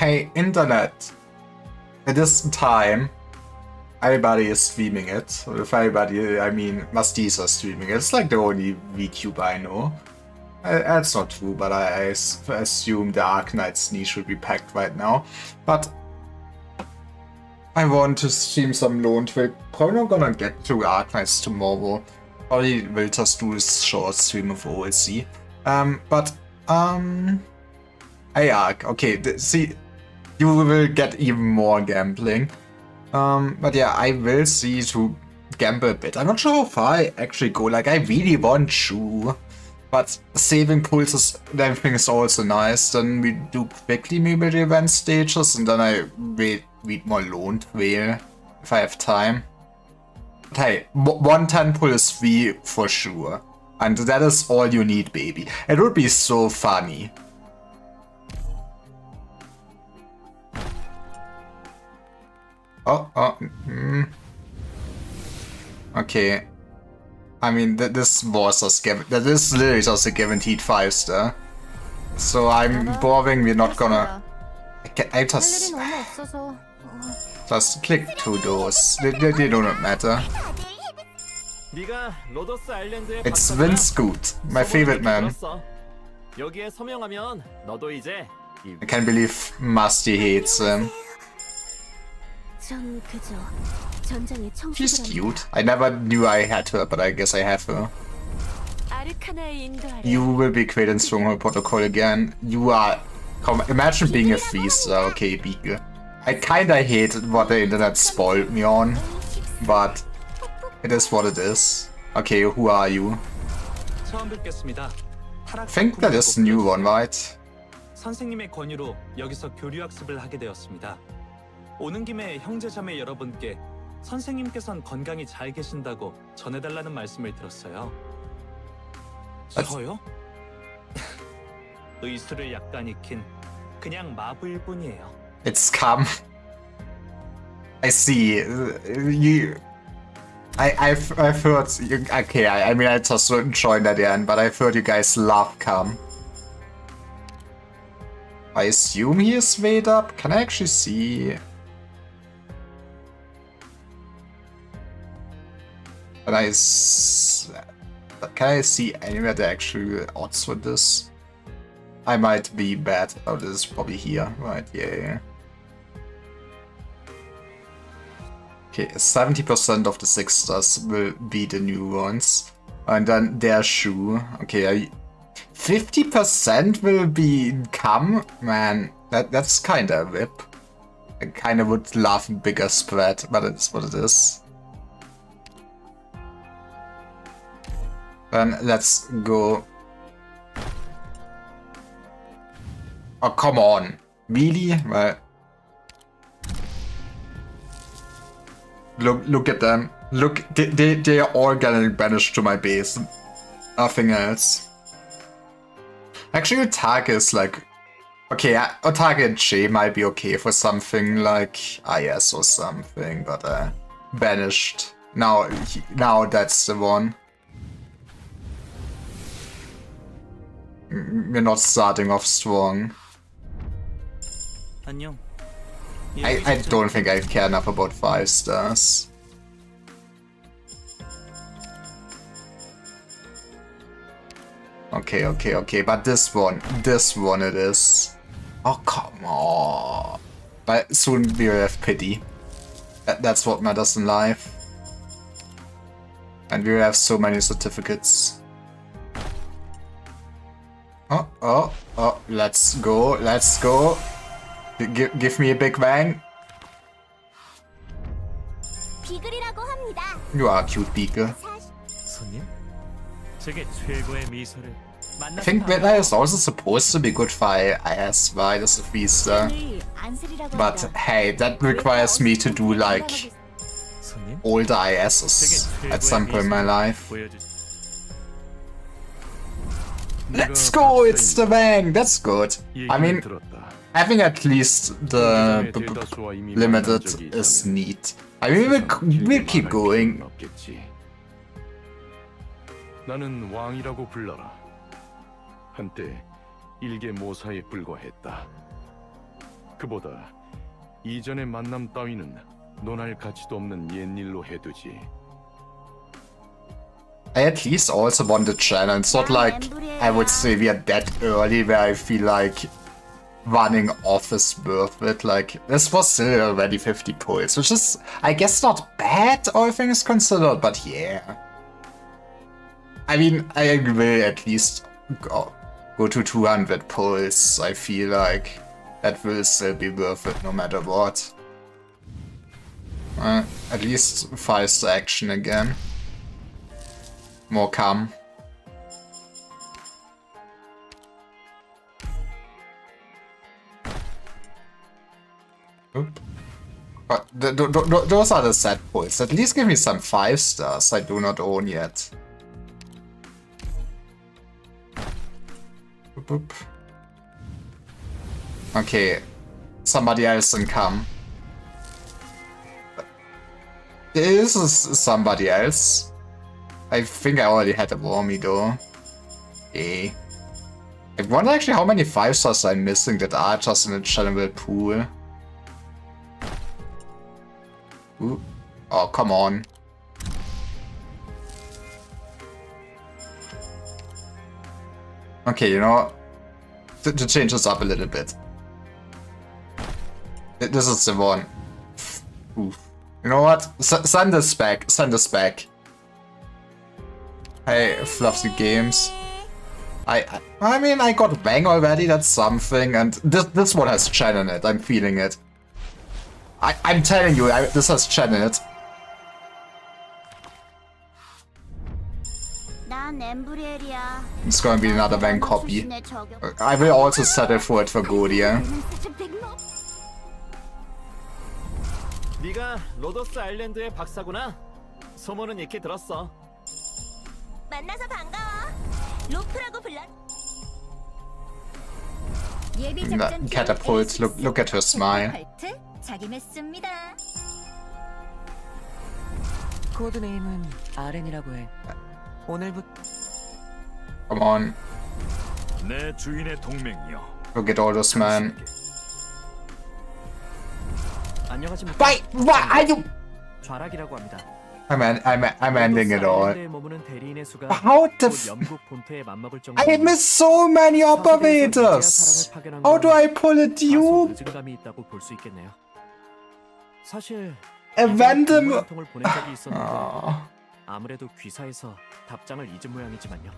Hey, Internet. It is time. Everybody is streaming it. With everybody, I mean, Mastis are streaming it. It's like the only VTuber I know. That's not true, but I assume the Arknight's niche should be packed right now. But I want to stream some lonetrail. Probably not gonna get to Arknights tomorrow. Probably will just do a short stream of OLC. Hey Ark, okay, see, you will get even more gambling. But yeah, I will see to gamble a bit. I'm not sure how far I actually go. Like, I really want to, but saving pulses and everything is also nice. Then we do quickly maybe the event stages, and then I read more lonetrail if I have time. But hey, 110 pulse 3 for sure. And that is all you need, baby. It would be so funny. Okay. I mean, this was just that is literally just a guaranteed 5-star. So I'm boring. We're not gonna. I just click to those. They do not matter. It's Vince Scoot, my favorite man. I can't believe Musty hates him. She's cute. I never knew I had her, but I guess I have her. You will be great in Stronghold Protocol again. You are... Imagine being a 3-star. Okay, Beagle. I kinda hate what the internet spoiled me on, but it is what it is. Okay, who are you? I think that is a new one, right? 선생님의 권유로 여기서 교류학습을 하게 되었습니다. 오는 김에 형제자매 여러분께 선생님께선 건강히 잘 계신다고 전해달라는 말씀을 들었어요. 저요? 의술을 약간 익힌 그냥 마부일 뿐이에요. It's come. I see. I've heard. Okay, I mean I just didn't join at the end, but I've heard you guys love come. I assume he is weighed up. Can I actually see? Can I see anywhere the actual odds for this? I might be bad. Oh, this is probably here. Right, yeah. Okay, 70% of the 6-stars will be the new ones. And then their shoe. Okay, 50% will become... Man, that's kinda a whip. I kinda would love a bigger spread, but it's what it is. Then let's go. Oh, come on. Really? Well, look at them. Look, they are all getting banished to my base. Nothing else. Actually, Otage is like... Okay, Otage and J might be okay for something like IS or something, but banished. Now that's the one. We're not starting off strong. 안녕. I don't think I care enough about 5 stars. Okay, but this one it is. Oh, come on. But soon we will have pity. That's what matters in life. And we will have so many certificates. Oh, let's go. Give me a big bang. 비글이라고 합니다. You are a cute beagle. 손님, 제게 최고의 미소를 I think Villa is also supposed to be good for IS, right, as a 3-star. But hey, that requires me to do like 손님, older ISs at some point in my life. Let's go, it's the bang, that's good. I mean, having at least the limited is neat. I mean, we'll keep going. 나는 왕이라고 불러라. 한때 일개 모사에 불과했다. 그보다 이전의 만남 따위는 논할 가치도 없는 옛일로 해두지. I at least also want the channel. It's not like I would say we are that early where I feel like running off is worth it. Like, this was still already 50 pulls, which is, I guess, not bad, all things considered, but yeah. I mean, I will at least go to 200 pulls. I feel like that will still be worth it no matter what. At least 5-star action again. More come. Oop. But those are the set pulls. At least give me some 5 stars I do not own yet. Oop, oop. Okay, somebody else can come. This is somebody else. I think I already had a Wormy though. Eh. I wonder actually how many 5 stars I'm missing that are just in the general pool. Ooh. Oh, come on. Okay, you know, to change this up a little bit. This is the one. Oof. You know what? Send this back. Send this back. Hey, Fluffy Games. I mean, I got Bang already, that's something, and this one has Chen in it, I'm feeling it. I'm telling you, this has Chen in it. It's gonna be another Bang copy. I will also settle for it for Godia. 네가 로더스 아일랜드의 박사구나. 소문은 익히 들었어. 만나서 반가워. 로프라고 불러. 예비 작전 Catapult, look at her smile. 자기했습니다. 코드 네임은 RN이라고 해. 오늘부터 Come on, 내 주인의 동맹이요. look at all those men. 안녕하십니까? Why are you? 좌락이라고 합니다. I'm ending it all. 아일랜드에 머무는 대리인의 수가 How the 곧 f- 영국 본토에 맞먹을 I 정도로 miss so many operators! How do I pull a 다소 dupe? 늦은 감이 있다고 볼 수 있겠네요. 사실 A random... 한 통을 보낸 적이 있었는데 Oh. 아무래도 귀사해서 답장을 잊은 모양이지만요.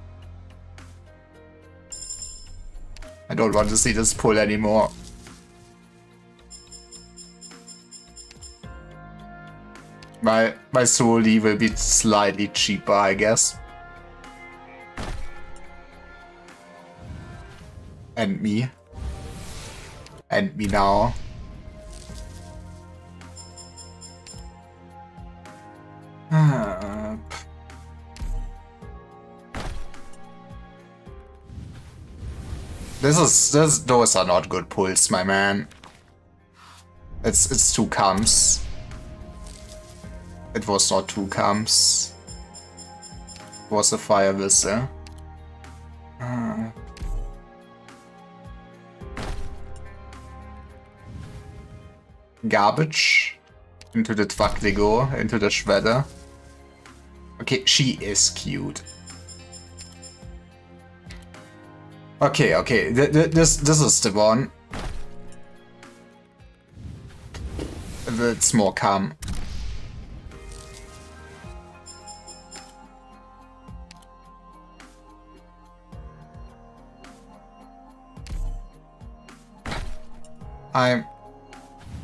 I don't want to see this pull anymore. My Soli will be slightly cheaper, I guess. And me. And me now. Those are not good pulls, my man. It's 2 comms. It was not 2 comms. It was a fire whistle. Garbage. Into the truck they go, into the shredder. Okay, she is cute. Okay, okay, this is the one. It's more calm. I'm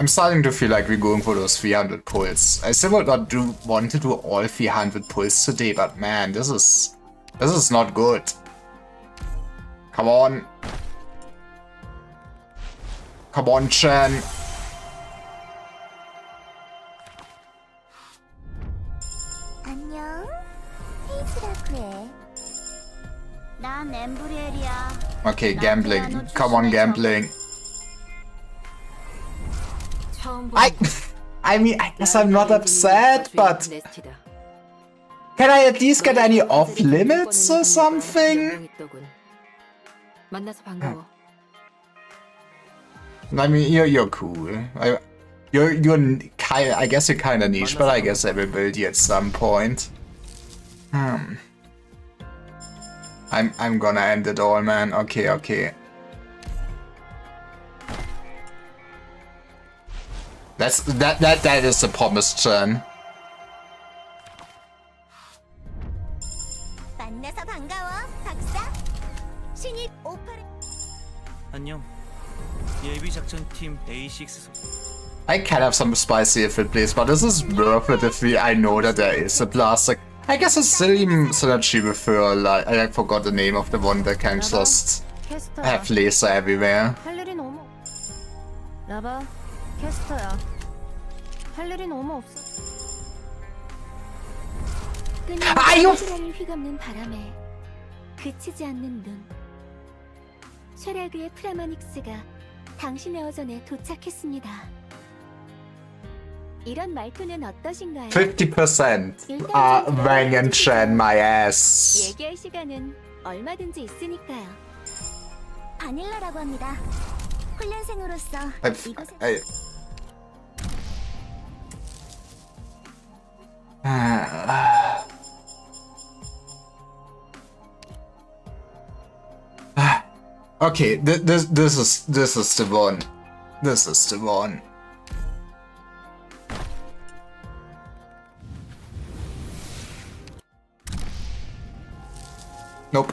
starting to feel like we're going for those 300 pulls. I still would not want to do all 300 pulls today, but man, this is not good. Come on. Come on, Chen. 안녕. 페이지라고 해. 난 엠브리엘이야. Okay, gambling. Come on, gambling. I mean, I guess I'm not upset, but can I at least get any off limits or something? 만나서 반가워. I mean, you're cool. You're kind. I guess you're kind of niche, but I guess I will build you at some point. I'm gonna end it all, man. Okay, okay. That is the promised turn. 만나서 반가워, 박사. 신입 오퍼레. 안녕. 예비 작전팀 A6 I can have some spicy if it please, but this is worth it if I know that there is a blast. Like, I guess it's still even synergy with her, like, I forgot the name of the one that can just have laser everywhere. 할 일이 너무. 나봐, 캐스터야. 할 일이 너무 없어. 아유! 시간을 휘감는 바람에 그치지 않는 눈. 쉐라그의 프라마닉스가 당신의 어전에 도착했습니다. 이런 말투는 어떠신가요? 50% Wang and Chen my ass. 얘기할 시간은 얼마든지 있으니까요. 바닐라라고 합니다. 훈련생으로서 이곳에 Okay, this is the one. This is the one. Nope.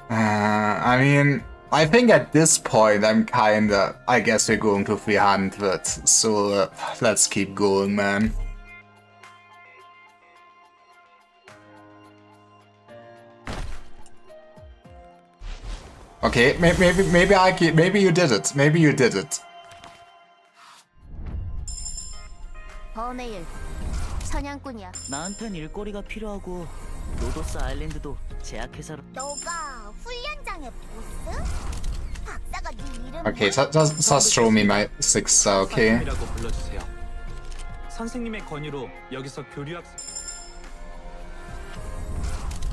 I mean, I think at this point I'm kinda. I guess we're going to 300, so let's keep going, man. Okay, maybe you did it. Maybe you did it. 버네일 사냥꾼이야. 나한텐 일거리가 필요하고 로도스 아일랜드도 제약회사로. 너가 훈련장의 보스? 박사가 네 이름. Okay, just show me my 6-star, okay? 선생님이라고 불러주세요. 선생님의 권유로 여기서 교류학생.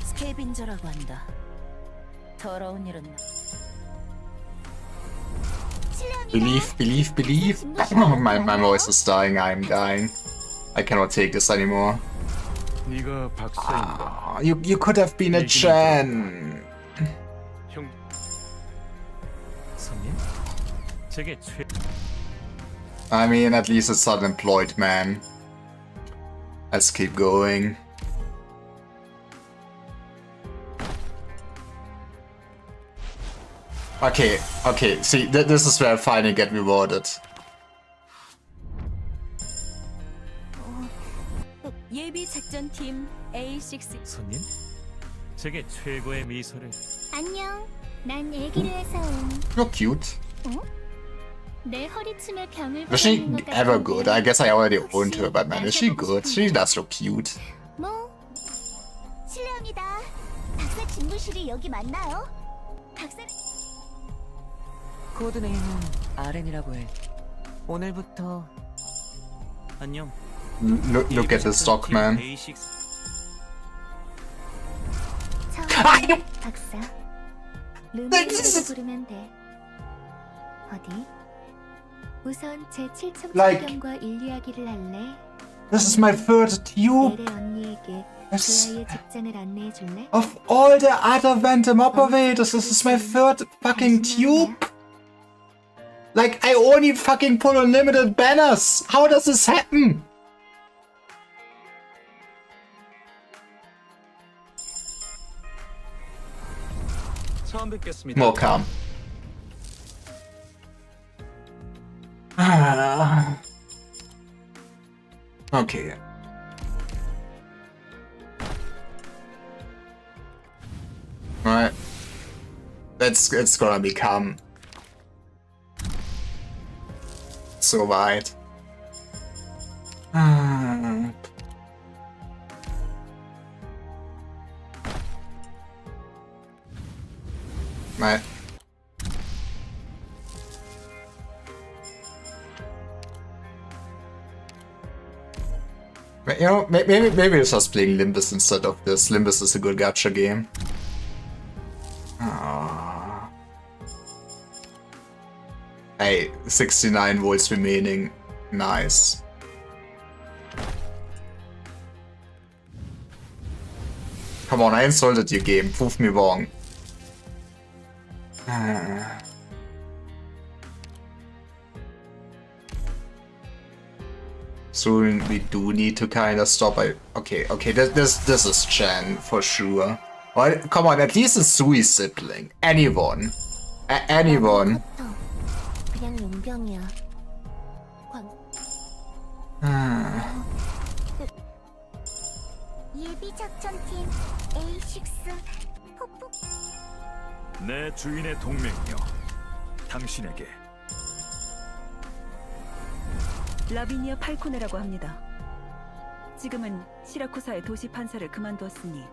스케빈저라고 한다. 더러운 일은 Believe. my voice is dying. I'm dying. I cannot take this anymore. 네가 박사인가? You could have been a Chen. 형, 손님? 제게 I mean, at least it's unemployed, man. Let's keep going. Okay, see, this is where I finally get rewarded. 예비 작전팀 A6. 손님? 제게 최고의 미소를. 안녕. 난 애기르에서 온. You're cute. 내 허리춤에 병을 Is she 보내는 것 ever 같은데 good? I guess I already 혹시 owned her, but man, is she good? She does look cute. 뭐 실례합니다. 박사 진무실이 여기 맞나요? 박사 코드네임은 RN이라고 해. 오늘부터 안녕. Look at the stock, man. A6 처음 박사 루미라고 부르면 돼. 어디? 우선 제 7층 Like- 풍경과 인류야기를 할래? This is my third tube. 내래 언니에게 그 Yes. 아이의 직장을 안내해 줄래? Of all the other random operators, this is my third fucking tube. Like, I only fucking pull unlimited banners. How does this happen? 처음 뵙겠습니다. More calm. Okay. Alright. It's gonna become so wide. Right. You know, maybe it's just playing Limbus instead of this. Limbus is a good gacha game. Ah. Hey, 69 volts remaining. Nice. Come on, I insulted your game. Prove me wrong. Soon we do need to kind of stop. Okay, this is Chen for sure. Well, come on, at least a Sui sibling. Anyone. Anyone. 그냥 용병이야. 예비 작전팀 A6 폭풍 내 주인의 동맹이여, 당신에게 라비니아 팔코네라고 합니다. 지금은 시라쿠사의 도시 판사를 그만두었으니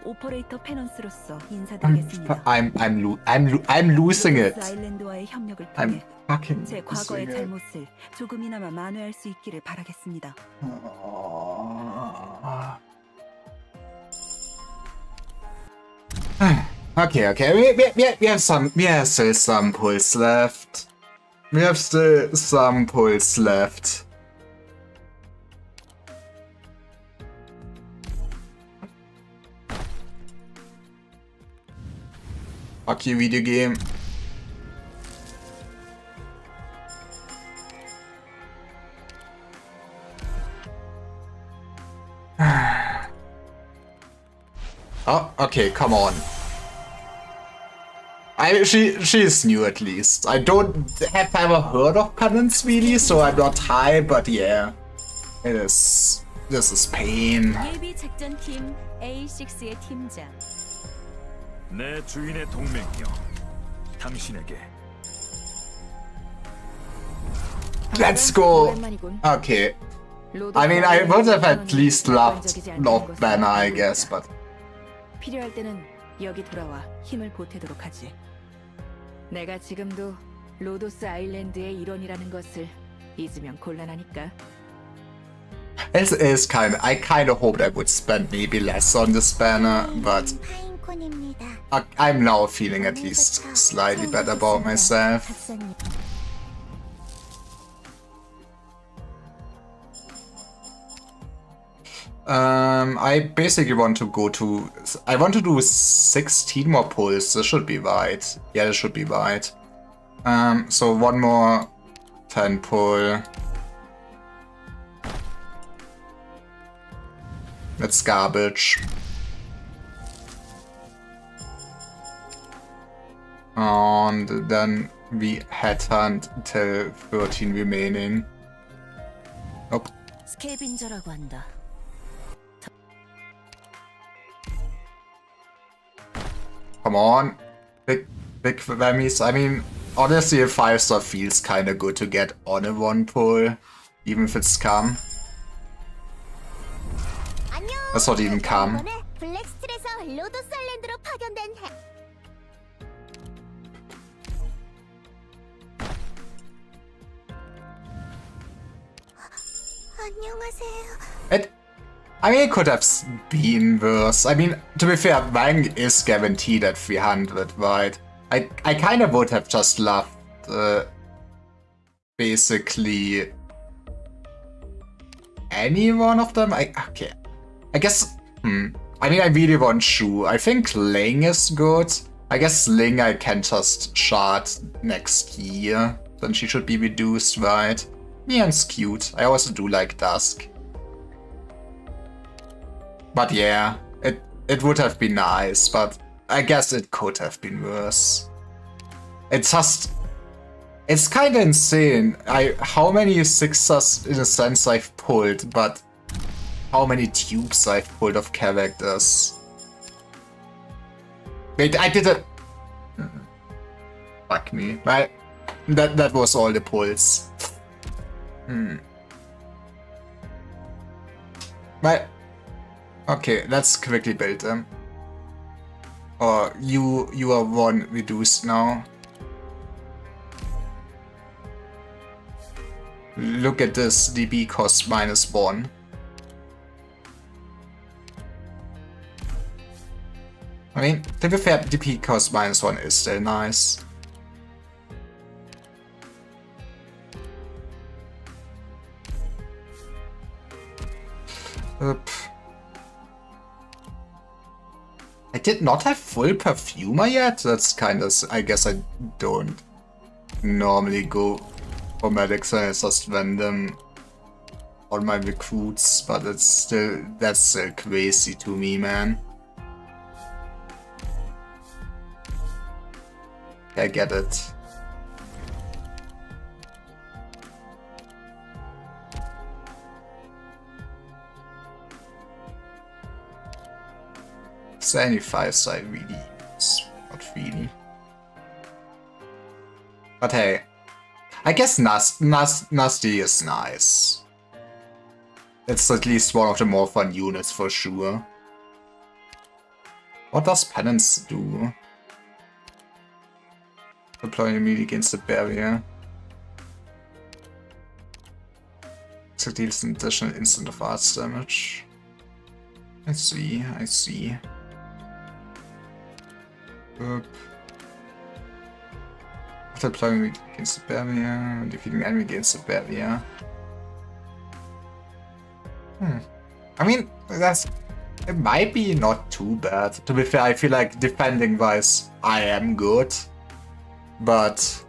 오퍼레이터 페넌스로서 인사드리겠습니다. I'm losing it. 아일랜드와의 협력을 I'm 통해 fucking 제 과거의 losing it. 잘못을 조금이나마 만회할 수 있기를 바라겠습니다. Okay. We have still some pulse left. We have still some pulse left. Fuck you, video game. Oh, okay, come on. She's new at least. I don't have ever heard of Penance really, so I'm not high, but yeah. This is pain. 예비 작전팀 A6의 팀장. 내 주인의 동맹이여, 당신에게 Let's go. Okay. I mean, I would have at least loved Banner, I guess, but 필요할 때는 여기 돌아와 힘을 보태도록 하지. 내가 지금도 로도스 아일랜드의 일원이라는 것을 잊으면 곤란하니까. I kind of hoped I would spend maybe less on this banner, but 파인콘입니다. I'm now feeling at least slightly better about myself. 박사님. I basically want to go to... I want to do 16 more pulls. This should be right. Yeah, this should be right. So one more 10 pull. That's garbage. And then we headhunt till 13 remaining. Nope. 스케빈저라고 한다. Come on. Big whammies. I mean, honestly, a 5-star feels kinda good to get on a 1 pull. Even if it's calm. 안녕. That's not even calm. 이번에 블랙스틸에서 로도스 아일랜드로 파견된 안녕하세요. I mean, it could have been worse. I mean, to be fair, Wang is guaranteed at 300, right? I kind of would have just loved, basically, any one of them. Okay. I guess, I mean, I really want Shu. I think Ling is good. I guess Ling I can just shard next year. Then she should be reduced, right? Mian's cute. I also do like Dusk. But yeah, it would have been nice, but I guess it could have been worse. It's just... It's kinda insane how many sixers in a sense I've pulled, but how many tubes I've pulled of characters. Wait, I did it. Fuck me. Right? That was all the pulls. Right. Okay, let's quickly build them. Or you are one reduced now. Look at this, DB cost -1. I mean, to be fair, DP cost -1 is still nice. Oop. I did not have full perfumer yet? That's kind of... I guess I don't normally go for medics, I just random on my recruits, but it's still... That's still crazy to me, man. I get it. Is there any 5s I really use? Not really. But hey, I guess Nasty is nice. It's at least one of the more fun units for sure. What does Penance do? Deploy immediately against the barrier. So deals an additional instant of arts damage. I see, I see. After deploying against the barrier, defeating enemy against the barrier. I mean, it might be not too bad. To be fair, I feel like defending wise, I am good. But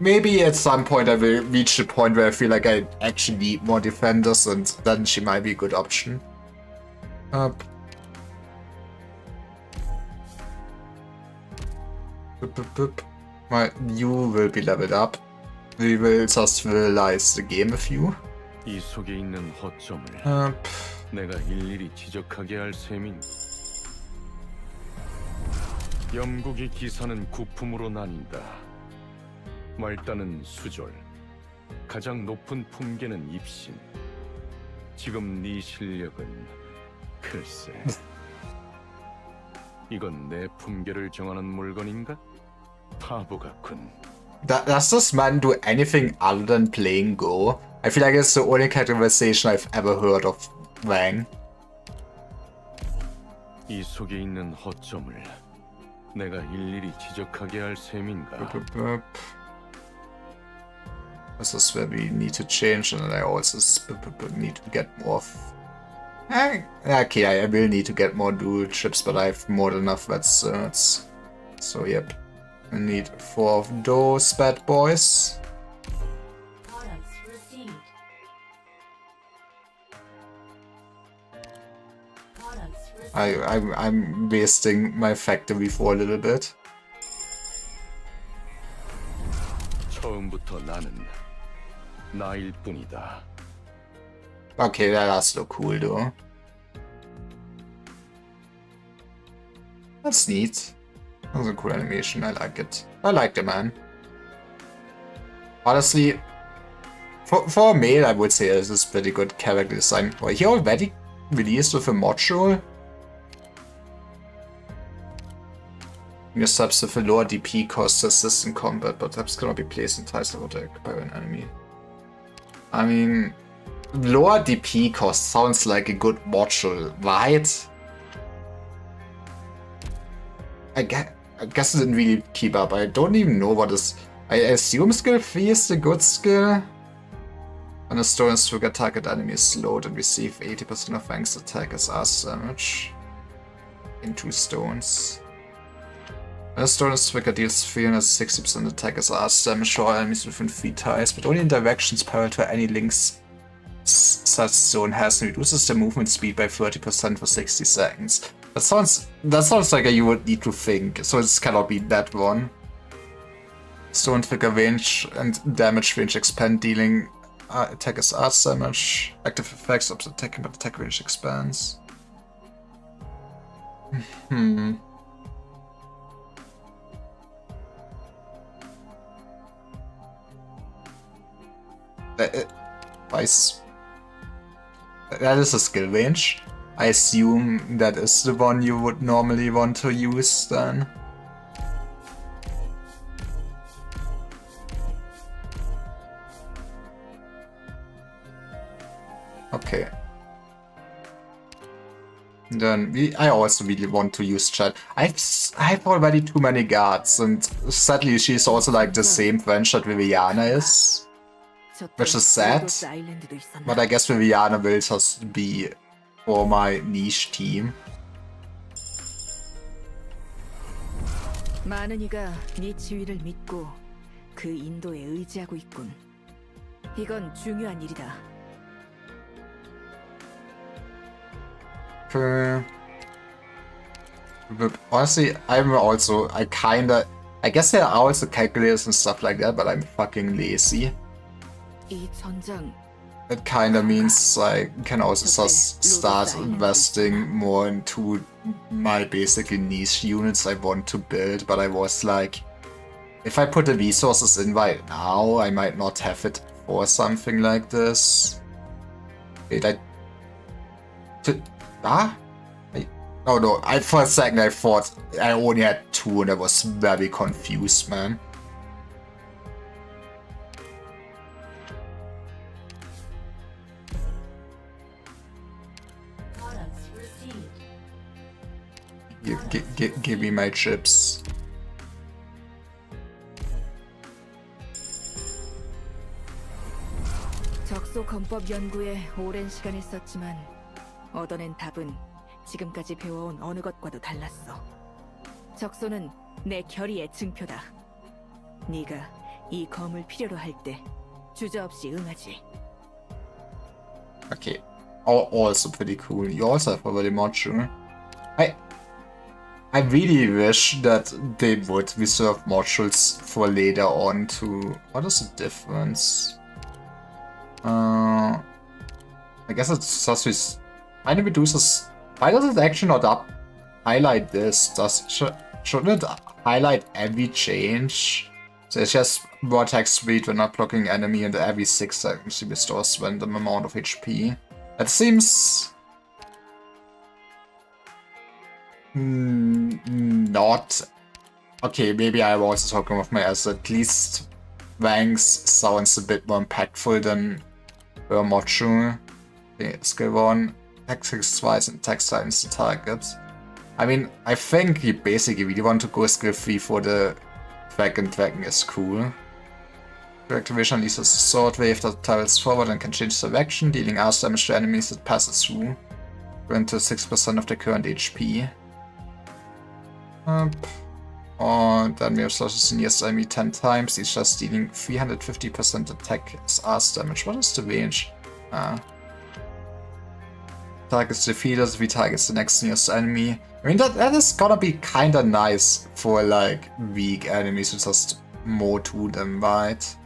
maybe at some point I will reach the point where I feel like I actually need more defenders, and then she might be a good option. Right, you will be leveled up. We will just realize the game a few. 이 속에 있는 허점을 내가 일일이 지적하게 할 셈인. 영국의 기사는 구품으로 나뉜다. 말단은 수졸, 가장 높은 품계는 입신. 지금 네 실력은 글쎄. 이건 내 품계를 정하는 물건인가? 바보 같군. Does this man do anything other than playing Go? I feel like it's the only categorization I've ever heard of Wang. 이 속에 있는 허점을 내가 일일이 지적하게 할 셈인가? This is where we need to change, and I also need to get more. Okay, I will need to get more dual chips, but I have more than enough red certs. So yep, I need 4 of those bad boys. I'm wasting my factory for a little bit. 처음부터 나는 나일 뿐이다. Okay, that's so cool though. That's neat. That's a cool animation, I like it. I like the man. Honestly, for a male I would say this is pretty good character design. Well, he already released with a module. Your subs with a lower DP cost assist in combat, but subs cannot be placed in ties of attack by an enemy. I mean, lower DP cost sounds like a good module, right? I guess I didn't really keep up. I don't even know what is... I assume skill 3 is the good skill? When a stone trigger target enemy is slowed and receive 80% of Fang's attack as arse damage. In 2 stones. When a stone trigger deals 360% attack as arse damage to all enemies within 3 tiles, but only in directions parallel to any links such zone has, and reduces the movement speed by 30% for 60 seconds. That sounds like you would need to think, so this cannot be that one. Stone trigger range and damage range expand, dealing attack as arts damage. Active effects of attacking, but attack range expands. That is a skill range. I assume that is the one you would normally want to use then. Okay. Then I also really want to use chat. I have already too many guards, and sadly she's also like the same French that Viviana is. Which is sad. But I guess Viviana will just be for my niche team. 많은 이가 네 지위를 믿고 그 인도에 의지하고 있군. 이건 중요한 일이다. But honestly, I guess there are also calculators and stuff like that, but I'm fucking lazy. 이 전장 It kinda means I can also just start investing more into my basically niche units I want to build, but I was like, if I put the resources in right now, I might not have it for something like this. Wait, oh no, for a second I thought I only had 2 and I was very confused, man. Give me my chips. 적소 건법 연구에 오랜 시간을 썼지만 얻어낸 답은 지금까지 배워온 어느 것과도 달랐어. 적소는 내 결의의 증표다. 네가 이 검을 필요로 할 때 주저없이 응하지. Okay, also pretty cool. You also have already module. I really wish that they would reserve modules for later on to... What is the difference? I guess it's just... Kind of reduces... Why does it actually not highlight this? Shouldn't it highlight every change? So it's just vortex speed when not blocking enemy, and every 6 seconds it restores random amount of HP. That seems... not... Okay, maybe I'm also talking with my ass. At least Vangs sounds a bit more impactful than her module. Okay, skill 1. Tactics twice and attack silence the target. I mean, I think you basically really want to go skill 3 for the Dragon is cool. Activation unleashes a sword wave that travels forward and can change direction, dealing arse damage to enemies that passes through. Grant to 6% of the current HP. Then we have slashes in the enemy 10 times, each just dealing 350% attack as arse damage. What is the range? Targets defeated, if he targets the next nearest enemy. I mean, that is gonna be kinda nice for like weak enemies to just more to them, right?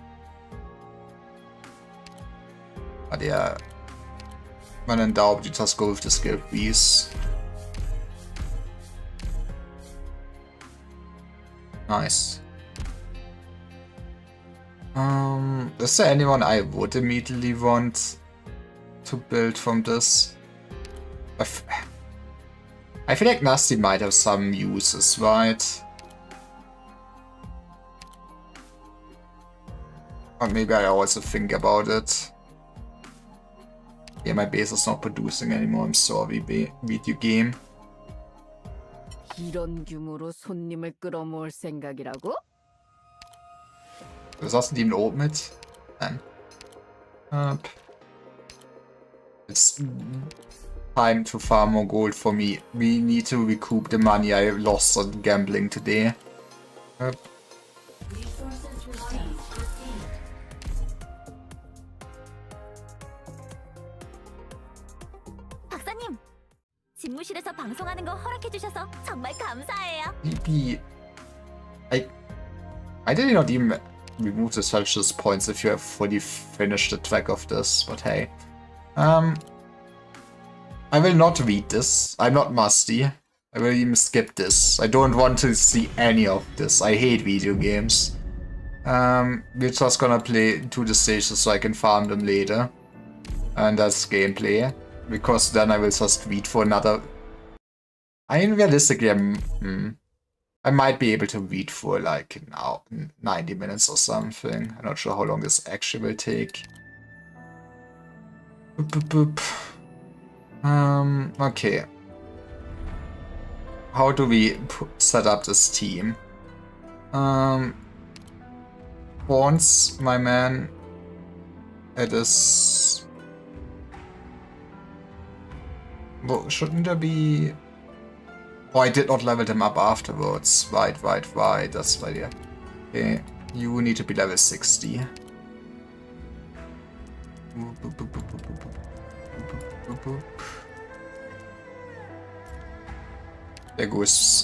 But yeah, when in doubt, you just go with the skill piece. Nice. Is there anyone I would immediately want to build from this? I feel like Nasty might have some uses, right? Or maybe I also think about it. Yeah, my base is not producing anymore. I'm sorry, video game. 이런 규모로 손님을 끌어모을 생각이라고? Was doesn't even open it. Man. It's time to farm more gold for me. We need to recoup the money I lost on gambling today. 박사님, 집무실에서 방송하는 거 허락해 주셔서 정말 감사해요. Maybe I did not even remove the suspicious points if you have fully finished the track of this, but hey. I will not read this. I'm not musty. I will even skip this. I don't want to see any of this. I hate video games. We're just gonna play 2 the stages so I can farm them later. And that's gameplay. Because then I will just read for another... I mean, realistically, I might be able to read for like now 90 minutes or something. I'm not sure how long this actually will take. Boop, boop, boop. Okay. How do we set up this team? Once my man, it is... Well, shouldn't there be... Oh, I did not level them up afterwards. Right. That's right, yeah. Okay, you need to be level 60.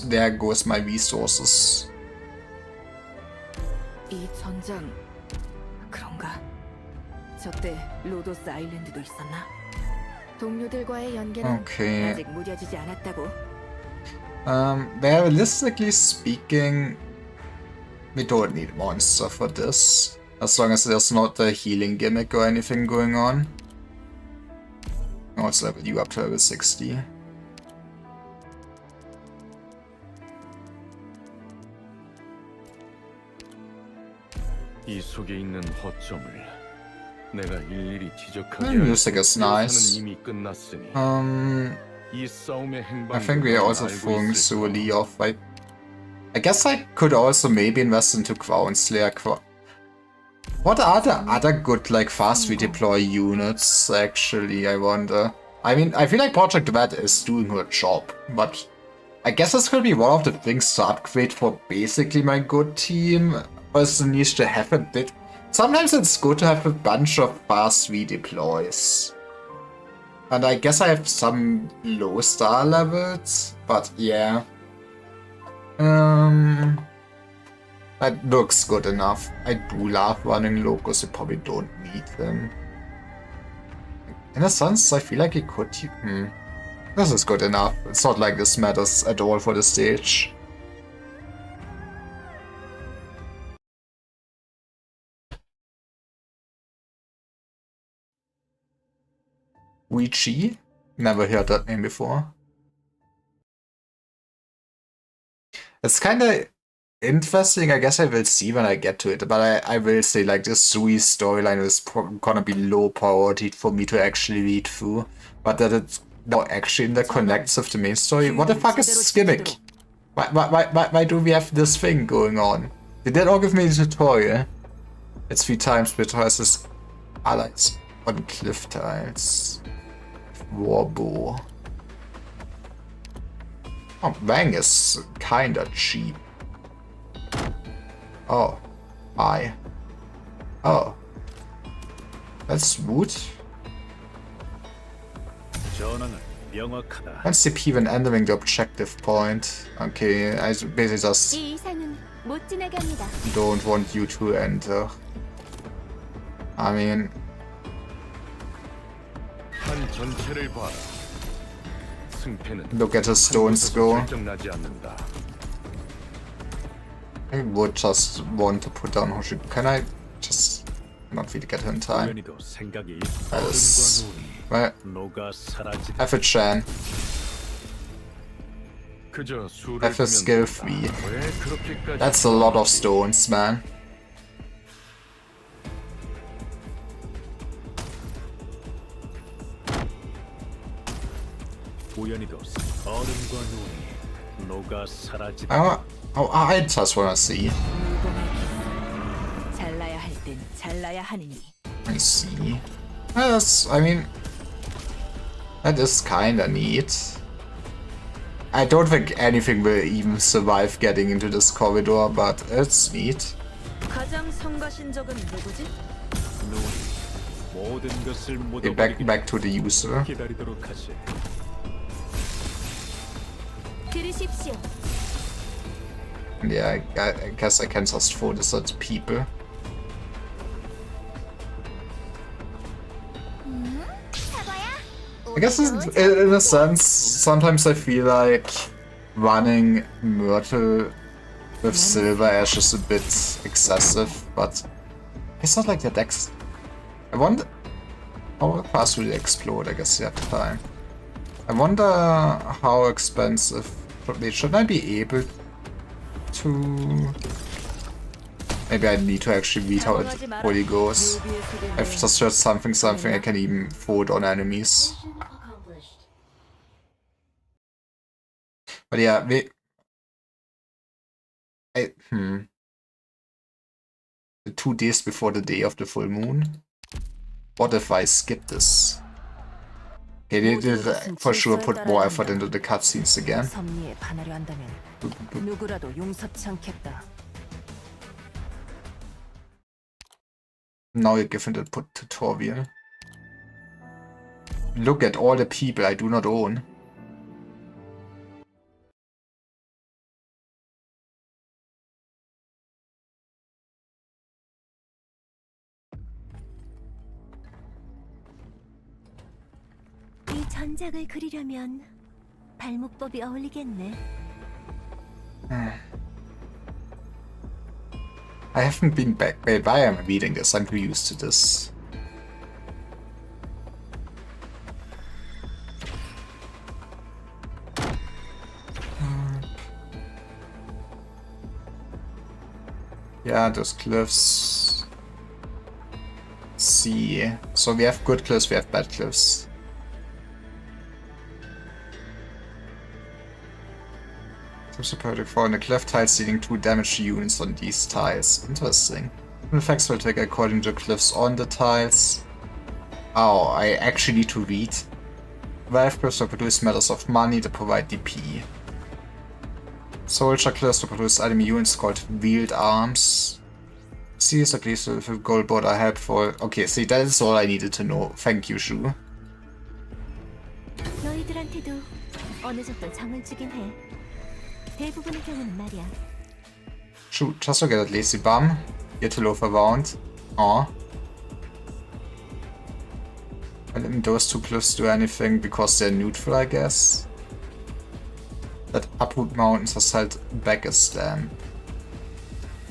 There goes my resources. 이 전장 그런가? 저때 로도스 아일랜드도 있었나? 동료들과의 연계는 Okay. 아직 무뎌지지 않았다고. Realistically speaking, we don't need monster for this. As long as there's not a healing gimmick or anything going on. Oh, let's level you up to level 60. 이 속에 있는 허점을 내가 일일이 지적하게 Music is nice. 이미 끝났으니 이 싸움의 I think we are also throwing Suli off. I guess I could also maybe invest into Crown Slayer. What are the other good like fast redeploy units actually, I wonder? I mean, I feel like Project Red is doing her job, but I guess this could be one of the things to upgrade for basically my good team. Also needs to have a bit... Sometimes it's good to have a bunch of fast redeploys. And I guess I have some low star levels, but yeah. That looks good enough. I do love running locals, you probably don't need them. In a sense, I feel like it could... This is good enough. It's not like this matters at all for the stage. Ouija? Never heard that name before. It's kinda interesting, I guess I will see when I get to it, but I will say like this Sui storyline is gonna be low priority for me to actually read through, but that it's now actually interconnects with the main story. What the fuck is this gimmick? Why do we have this thing going on? They did all give me a tutorial. It's 3 times versus allies on cliff tiles. Warbow. Oh, Wang is kinda cheap. Oh. Hi. Oh. That's wood. Once CP when entering the objective point. Okay, I basically just 이 이상은 못 지나게 합니다. don't want you to enter. I mean... 한 전체를 봐라. 승패는 Look at the stones go. 결정나지 않는다. I would just want to put down Hoshi. Can I just not really get her in time? Yes. Well, have a Chan. Have a skill 3. That's a lot of stones, man. 우연히도 얼음과 눈이 녹아 사라지. I just wanna see. 물범의 기술. 잘나야 할 땐 잘나야 하느니. I see. Yes, I mean, that is kinda neat. I don't think anything will even survive getting into this corridor, but it's neat. 가장 성가신 적은 누구지? 눈이 모든 것을 Okay, 묻어버리기 back to the user. 기다리도록 하지. 들으십시오. Yeah, I guess I can just throw this at people. 사과야. I guess in a sense, sometimes I feel like running Myrtle with Silver Ash is a bit excessive, but it's not like the decks. I wonder how fast will they explode. I guess you have time. I wonder how expensive. Should I be able to? Maybe I need to actually read how it fully goes. I've just heard something I can even throw it on enemies. But yeah, the 2 days before the day of the full moon. What if I skip this? Okay, they did for sure put more effort into the cutscenes again. 섭리에 반하려 한다면 누구라도 용서치 않겠다. Now you're given the tutorial. Look at all the people I do not own. 이 전작을 그리려면 발목법이 어울리겠네. I haven't been back. Wait, why am I reading this? I'm too used to this. Yeah, those cliffs. See. So we have good cliffs, we have bad cliffs. There's a perfect fall in the cliff tiles, dealing 2 damage to units on these tiles. Interesting. Effects will take according to cliffs on the tiles. Oh, I actually need to read. Valve cliffs will produce metals of money that provide DP. Soldier cliffs will produce enemy units called wheeled arms. Seas at least with gold board are helpful. Okay, see, that is all I needed to know. Thank you, Shu. 너희들한테도 어느 정도 정을 주긴 해. 대부분의 경우는 말이야. Shu, just to get that lazy bum. Get to low around. Aw. And then those 2 cliffs do anything because they're neutral, I guess. That uproot mountains has held back a stamp.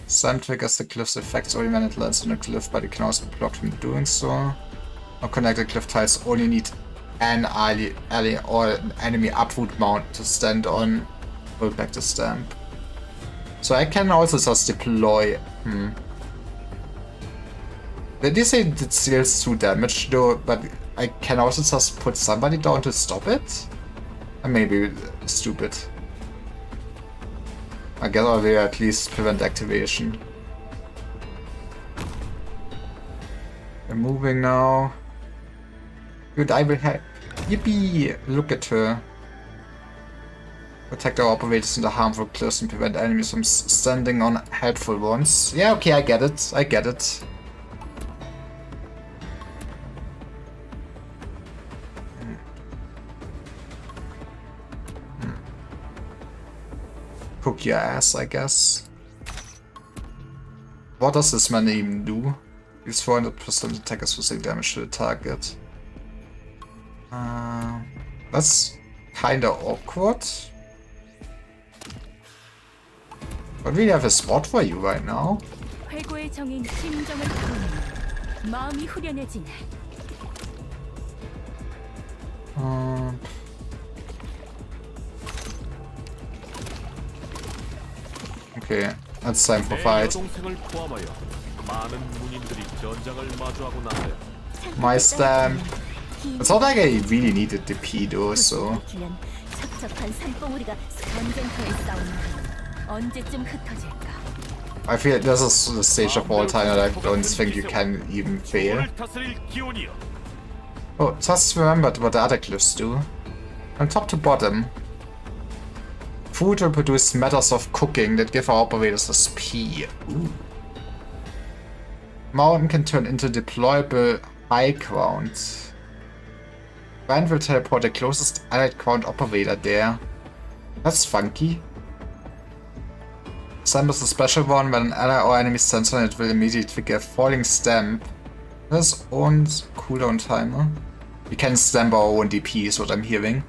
Stamp triggers the cliff's effects only when it lands on a cliff, but it can also be blocked from doing so. Or connected cliff tiles only need an ally or an enemy uproot mount to stand on. Hold back the stamp. So I can also just deploy. They say it deals 2 damage though, but I can also just put somebody down to stop it? I may be stupid. I guess I will at least prevent activation. We're moving now. Good, I will help. Yippee! Look at her. Protect our operators in the harmful cliffs and prevent enemies from standing on helpful ones. Yeah, okay, I get it. I get it. Cook your ass, I guess. What does this man even do? He's 400% attack as physical damage to the target. That's kinda awkward. But we have a spot for you right now. 회고의 정인 심정을 풀어내면 마음이 후련해지네. Okay, that's time for 내 fight. 여동생을 포함하여 많은 문인들이 전장을 마주하고 나서야 My stamp. It's not like I really needed the P though, so... 면 첩첩한 산봉우리가 전쟁터에 싸운다. 언제쯤 흩어질까? I feel this is the stage of all time that I don't think you can even fail. 조를 다스릴 기운이여. Oh, just remembered what the other glyphs do. From top to bottom. Food will produce matters of cooking that give our operators SP. Ooh. Mountain can turn into deployable high ground. Land will teleport the closest allied ground operator there. That's funky. Stamp is a special one. When an ally or enemy stands on it, will immediately trigger a falling stamp. That's own cooldown timer. We can stamp our own DP is what I'm hearing.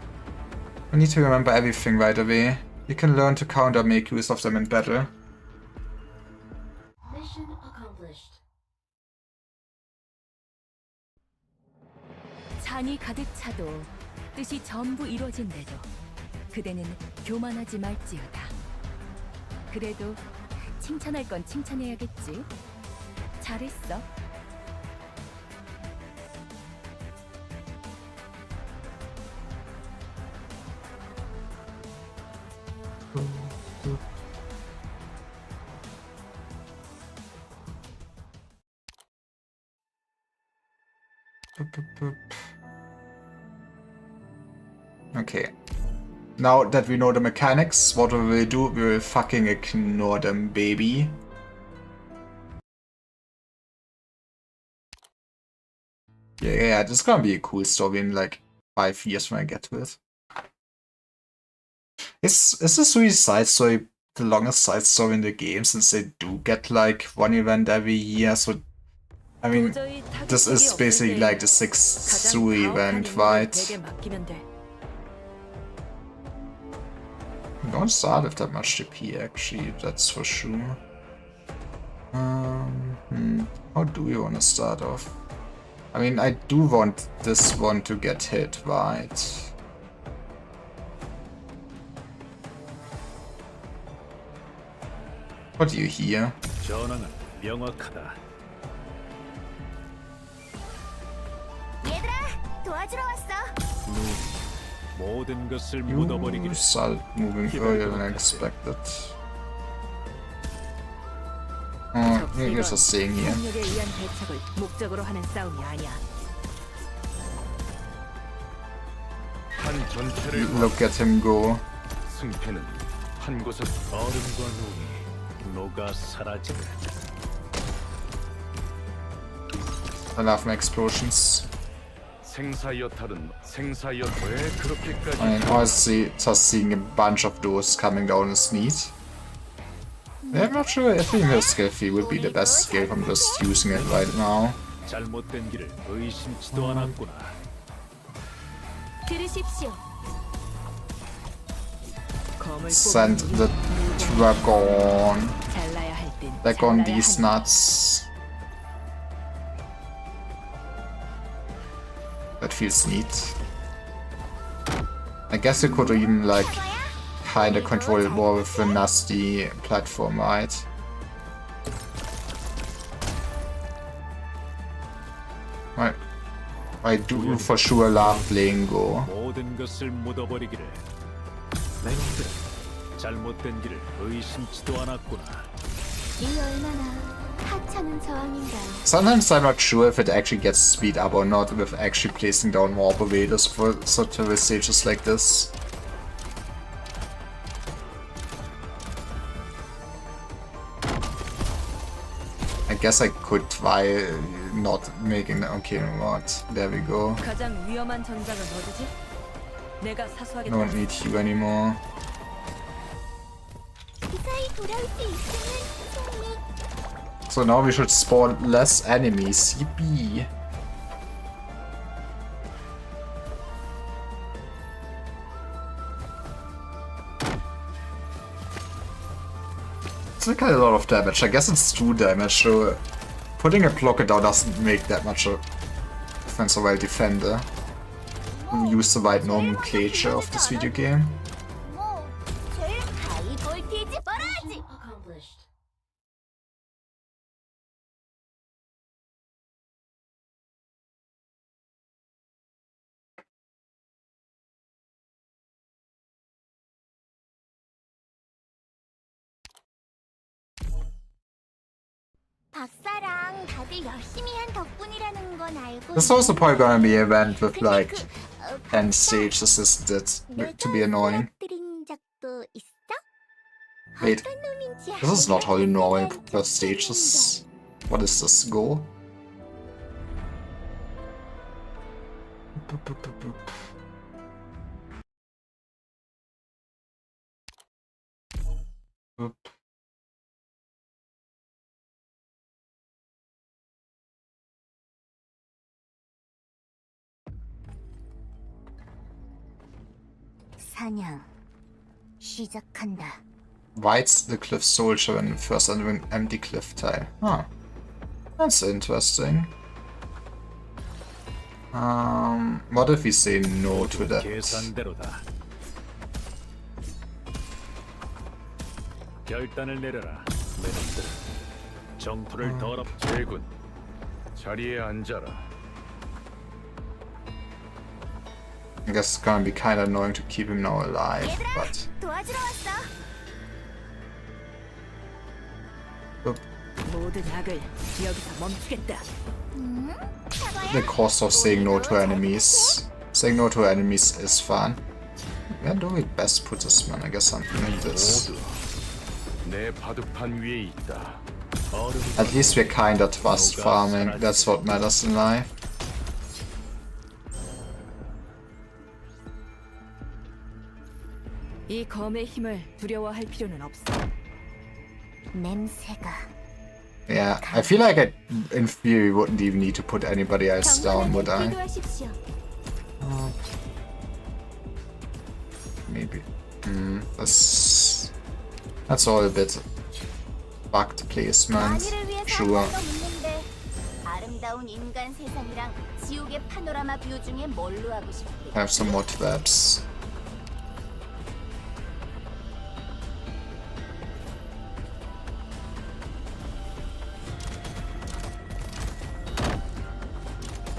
We need to remember everything right away. You can learn to counter make use of them in battle. Mission accomplished. 잔이 가득 차도 뜻이 전부 이루어진대도 그대는 교만하지 말지어다. 그래도 칭찬할 건 칭찬해야겠지. 잘했어. Okay. Now that we know the mechanics, what we will do, we will fucking ignore them, baby. Yeah, this is gonna be a cool story in like 5 years when I get to it. Is the Suicide Story the longest side story in the game, since they do get like one event every year? So, I mean, this is basically like the 6th Sui event, right? Don't start with that much DP actually, that's for sure. How do you want to start off? I mean, I do want this one to get hit, right? What do you hear? 전황은 명확하다. 얘들아, 도와주러 왔어. 모든 것을 You 묻어버리기를. start moving earlier than expected. Oh, you're just staying here. 폭력에 의한 대책을 목적으로 하는 싸움이 아니야. 한 전체를 Look at him go. 승패는 한 곳에 얼음과 눈이 녹아 사라지네. I love my explosions. 생사여탈은 생사여탈 그렇게까지 I mean, honestly, just seeing a bunch of those coming down is neat. I'm not sure if female skill fee would be the best skill from just using it right now. 잘못된 길을 의심치도 않았구나. 들으십시오. Send the dragon 잘라야 할 땐 back on 잘라야 these 한다. nuts. That feels neat. I guess you could even like kinda control it more with a nasty platform, right? I do for sure love playing Go. 모든 것을 묻어버리기를. 내 놈들은 잘못된 길을 의심치도 않았구나. 이 얼마나 하찮은 저항인가요? Sometimes I'm not sure if it actually gets speed up or not with actually placing down more operators for such of stages like this. I guess I could try not making... Okay, what? There we go. 가장 위험한 전장은 어디지? 내가 사수하겠다. Don't need you anymore. 무사히 돌아올 수 있으면 승리. So now we should spawn less enemies. Yippee! It's like a lot of damage. I guess it's 2 damage, so putting a blocker down doesn't make that much of defense or well defender. We use the right nomenclature of this video game. 박사랑 다들 열심히 한 덕분이라는 건 알고. This is also probably gonna be an event with 근데 like 그, 10 박사, stages, isn't it? 내가 To be annoying. 쓰러뜨린 적도 있어? Wait, 어떤 놈인지 this is not how you normally 알려줬으면 prepare stages. What is this goal? 사냥 시작한다. White's the cliff soldier when first entering empty cliff tile. Huh. That's interesting. What if we say no to that? 계산대로다. 결단을 내려라. 내놈들. 정토를 더럽. 제군, 자리에 앉아라. I guess it's gonna be kinda annoying to keep him now alive, but... 도와주러 왔어. 모든 악을 여기서 멈추겠다. The cost of saying no to enemies. Saying no to enemies is fun. Where do we best put this man? I guess something like this. 모두 내 바둑판 위에 있다. At least we're kinda trust farming. That's what matters in life. 이 검의 힘을 두려워할 필요는 없어. 냄새가. Yeah, I feel like in theory wouldn't even need to put anybody else down, would I? 기도하십시오. Maybe. That's all a bit bugged placement. 만일을 위해서 Sure. 한 번 더 묻는데 아름다운 인간 세상이랑 지옥의 파노라마 뷰 중에 뭘로 하고 싶대? Have some more traps.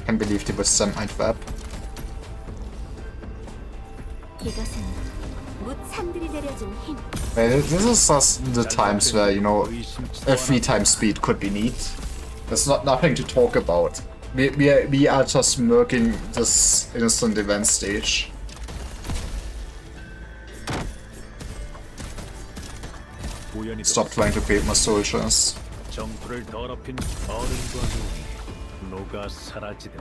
Can't believe they would send my trap. 이것은 무참들이 내려준 힘. This is just the times where, you know, a 3 times speed could be neat. There's nothing to talk about. We are just murking this innocent event stage. Stop trying to bait my soldiers. 정토를 더럽힌 어른과 누이 녹아 사라지듯.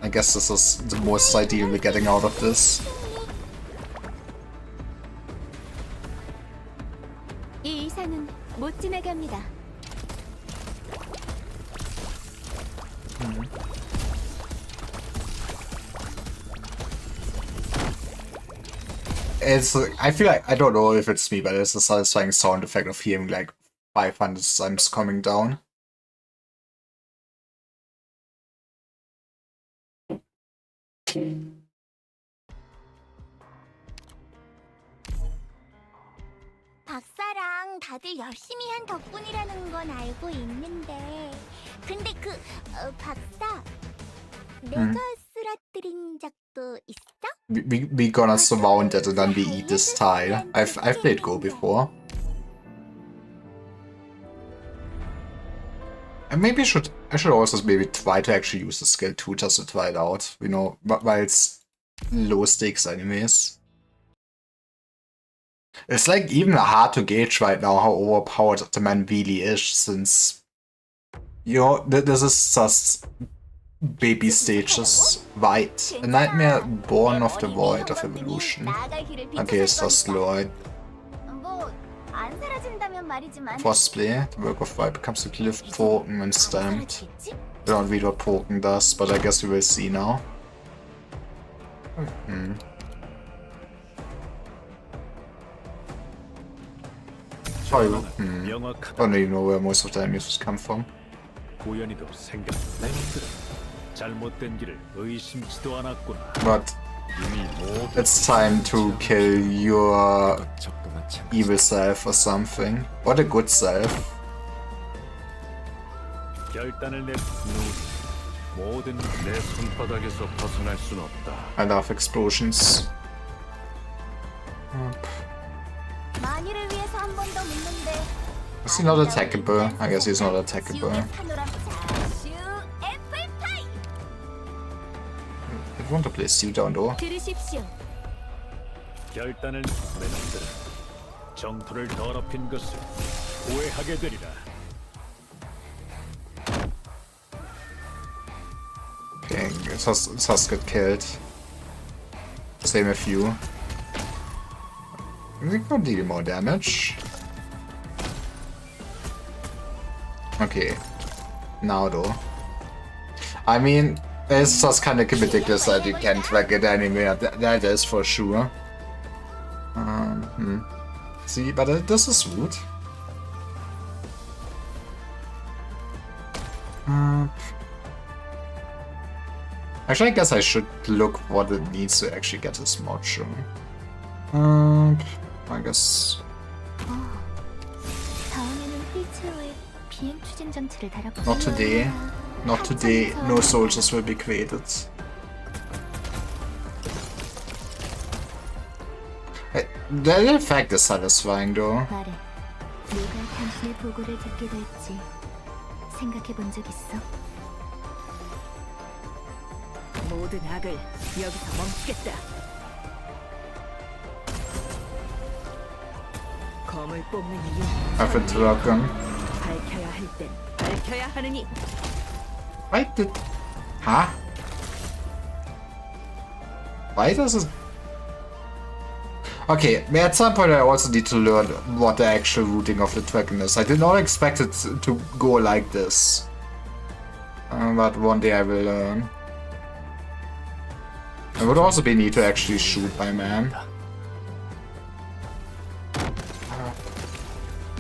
I guess this is the most ideal we're getting out of this. 이 이상은 못 지나갑니다. I feel like, I don't know if it's me, but it's a satisfying sound effect of hearing like 500 times coming down. 박사랑 다들 열심히 한 덕분이라는 건 알고 있는데 근데 그 박사 내가 쓰러뜨린 적도 있어? We gonna surround it and then we eat this tile. I've played Go before. And maybe I should also maybe try to actually use the skill too, just to try it out, you know, while it's low stakes anyways. It's like even hard to gauge right now how overpowered the man really is, since, you know, this is just baby stages. White, a nightmare born of the void of evolution. Okay, it's just Lloyd. 안 사라진다면 말이지만 Frostplay, the work of White becomes a cliff broken when stamped. We don't read what broken does, but I guess we will see now. Sorry, don't even know where most of the enemies come from. 우연히도 생각. 내놈들은 잘못된 길을 의심치도 않았구나. But 이미 모두 it's time to kill your evil self or something. What a good self. 결단을 내. 모든 내 손바닥에서 벗어날 순 없다. I love explosions. 만일을 위해서 한 번 더 묻는데 Is he not attackable? I guess he's not attackable. I want to play Steel down though. 들으십시오. 결단을 내 놈들은 정토를 더럽힌 것을 후회하게 되리라. Okay, Sus got killed. Same with you. We can deal more damage. Okay. Now though. I mean, it's just kind of ridiculous that you can't track it anywhere. That is for sure. See, but this is rude. Actually, I guess I should look what it needs to actually get this mod show. I guess. 다음에는 휠체어에 비행 추진 장치를 달아볼까? Not today. Not today. No soldiers will be created. The effect is satisfying though. 말해. 누가 당신의 보고를 듣게 될지 생각해 본 적 있어? 모든 악을 여기서 멈추겠다. 검을 뽑는 이유. I've been dragon. 밝혀야 할 땐 밝혀야 하느니. Why did. Huh? Why does it. Okay, at some point I also need to learn what the actual routing of the dragon is. I did not expect it to go like this. But one day I will learn. It would also be neat to actually shoot my man.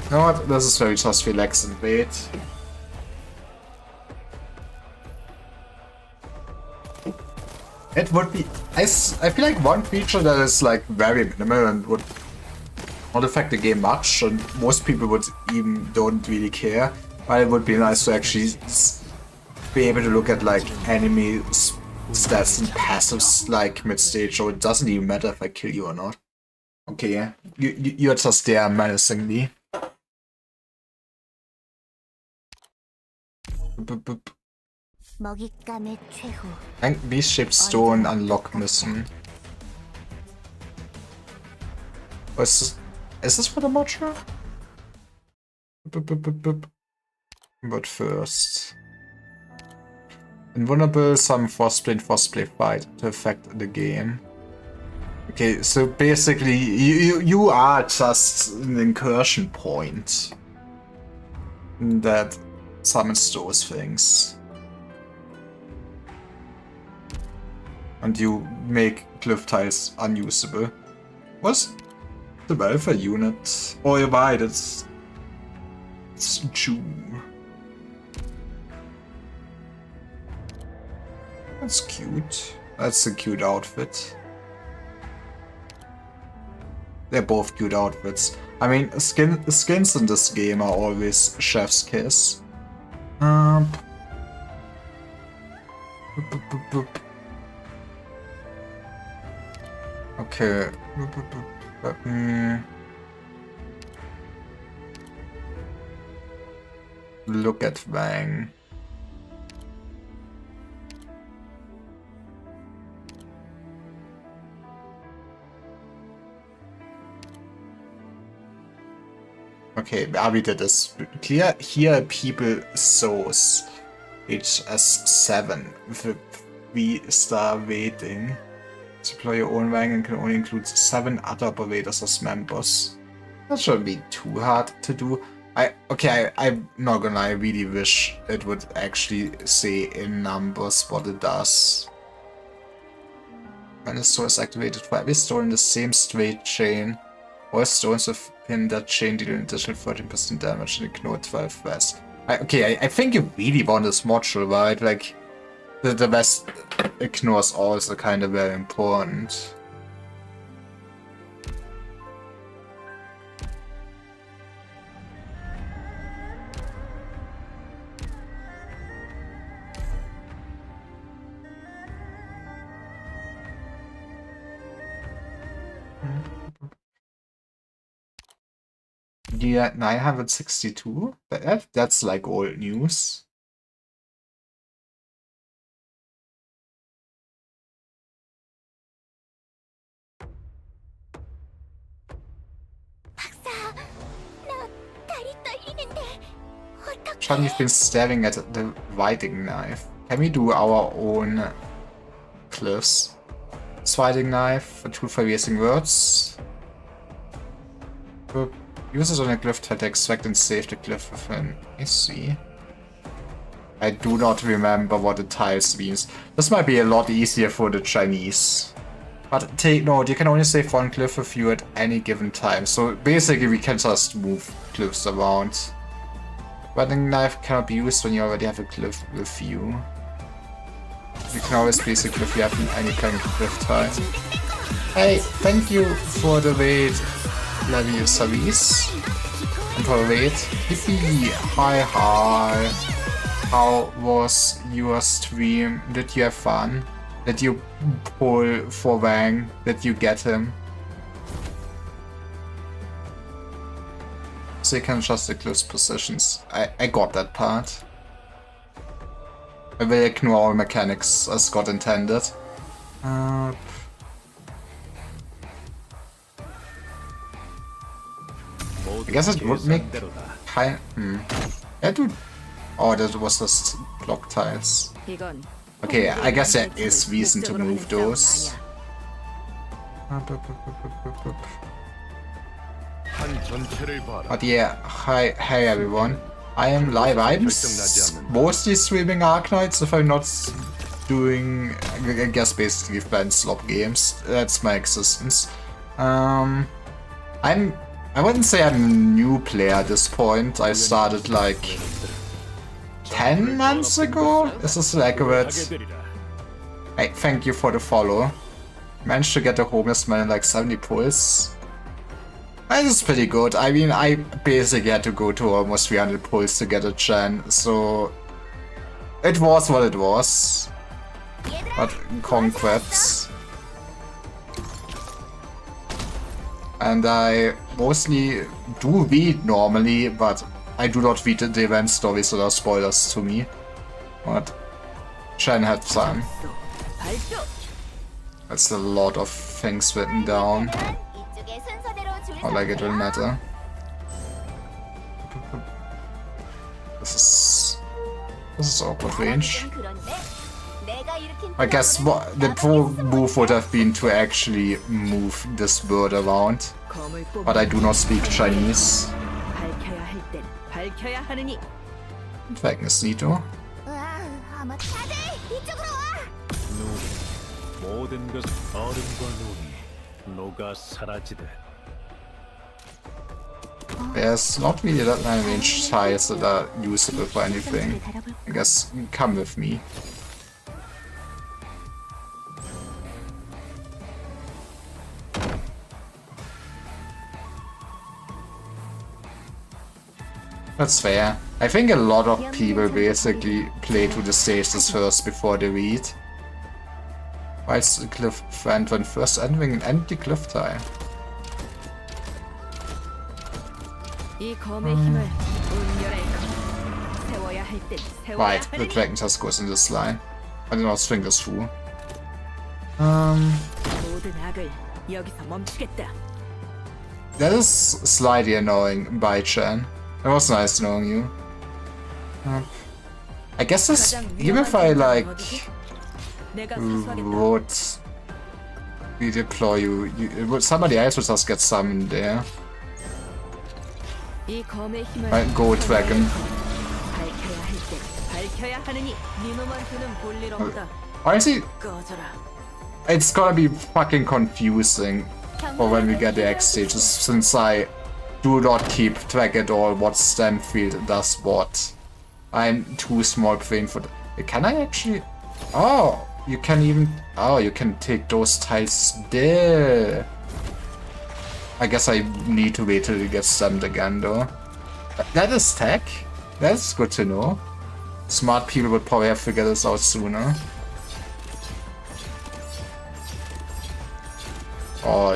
You know what? This is very just relax and wait. It would be. I feel like one feature that is like very minimal and would not affect the game much, and most people would even don't really care. But it would be nice to actually be able to look at like enemy stats and passives like mid stage, so it doesn't even matter if I kill you or not. Okay, you're just there menacingly. 먹잇감의 최후. I think these ships don't unlock mission. Oh, is this for the module? But first. Invulnerable, some Frostplay fight to affect the game. Okay, so basically you are just an incursion point that summons those things. And you make cliff tiles unusable. What's the welfare unit? Oh, you're right, it's Jew. That's cute. That's a cute outfit. They're both cute outfits. I mean, skins in this game are always chef's kiss. Okay. Let me look at Wang. Okay, we did this. Clear here people source HS7 with 3-star rating. Deploy your own wagon can only include 7 other operators as members. That shouldn't be too hard to do. I'm not gonna lie, I really wish it would actually say in numbers what it does. When the store is activated for every store in the same straight chain, all stones within that chain deal an additional 13% damage and ignore 12 rest. I think you really want this module, right? Like, the rest ignores also kind of very important. Yeah, 962? That's like old news. 박사, 나 다리 떨리는데 Sean, you've been staring at the riding knife. Can we do our own cliffs? Riding knife, a tool for erasing words. Use it on a glyph to extract and save the glyph within. I see. I do not remember what the tiles means. This might be a lot easier for the Chinese. But take note, you can only save one glyph with you at any given time. So basically we can just move glyphs around. Wedding knife cannot be used when you already have a glyph with you. You can always place a glyph you have in any kind of glyph time. Hey, thank you for the raid, Levy Service. And for the raid, Hippie, hi. How was your stream? Did you have fun? Did you pull for Wang? Did you get him? So you can adjust the close positions. I got that part. I will ignore all mechanics as God intended. I guess it would make kind. Yeah, dude. Oh, that was just block tiles. 이건 Okay, I guess there is reason to move those. 한 전체를 봐라. But yeah, hey everyone. I am live. I'm mostly streaming Arknights if I'm not doing, I guess basically fan slop games. That's my existence. I wouldn't say I'm a new player at this point. I started like 10 months ago? Is this accurate? Hey, thank you for the follow. Managed to get a homeless man in like 70 pulls. This is pretty good. I mean, I basically had to go to almost 300 pulls to get a Chen, so it was what it was. But conquests. And I mostly do read normally, but I do not read the event stories that are spoilers to me. But Chen had some. That's a lot of things written down. Not like it will matter. This is awkward range. I guess the pro move would have been to actually move this bird around. But I do not speak Chinese. Vagueness Nito. 모든 것 얼음과 눈이 녹아 사라지듯. There's not really that many range tiles that are usable for anything. I guess come with me. That's fair. I think a lot of people basically play to the stages first before they read. Whilst the cliff friend when first entering an empty cliff tile. Right, the dragon just goes in this line. I do not think this through. That is slightly annoying, Bai Chan. It was nice knowing you. I guess this, even if I like would redeploy you, somebody else would just get summoned there. Right, go dragon. Honestly, it's gonna be fucking confusing for when we get the X stages, since I do not keep track at all what stem field does what. I'm too small brain for that. Can I actually? Oh, you can even. Oh, you can take those tiles still. I guess I need to wait till it gets stemmed again though. That is tech. That's good to know. Smart people would probably have figured this out sooner. Oh,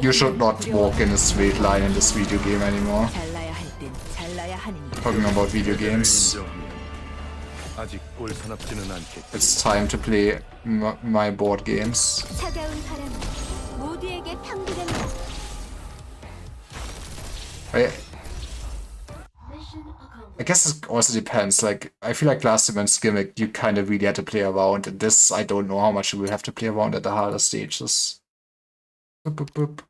you should not walk in a straight line in this video game anymore. 하느니 Talking about video games. 인정하면 아직 꼴사납지는 않겠지. It's time to play my board games. 차가운 바람은 모두에게 편부된다. I guess it also depends. Like, I feel like last event's gimmick, you kind of really had to play around. And this, I don't know how much you will have to play around at the harder stages. Boop, boop, boop.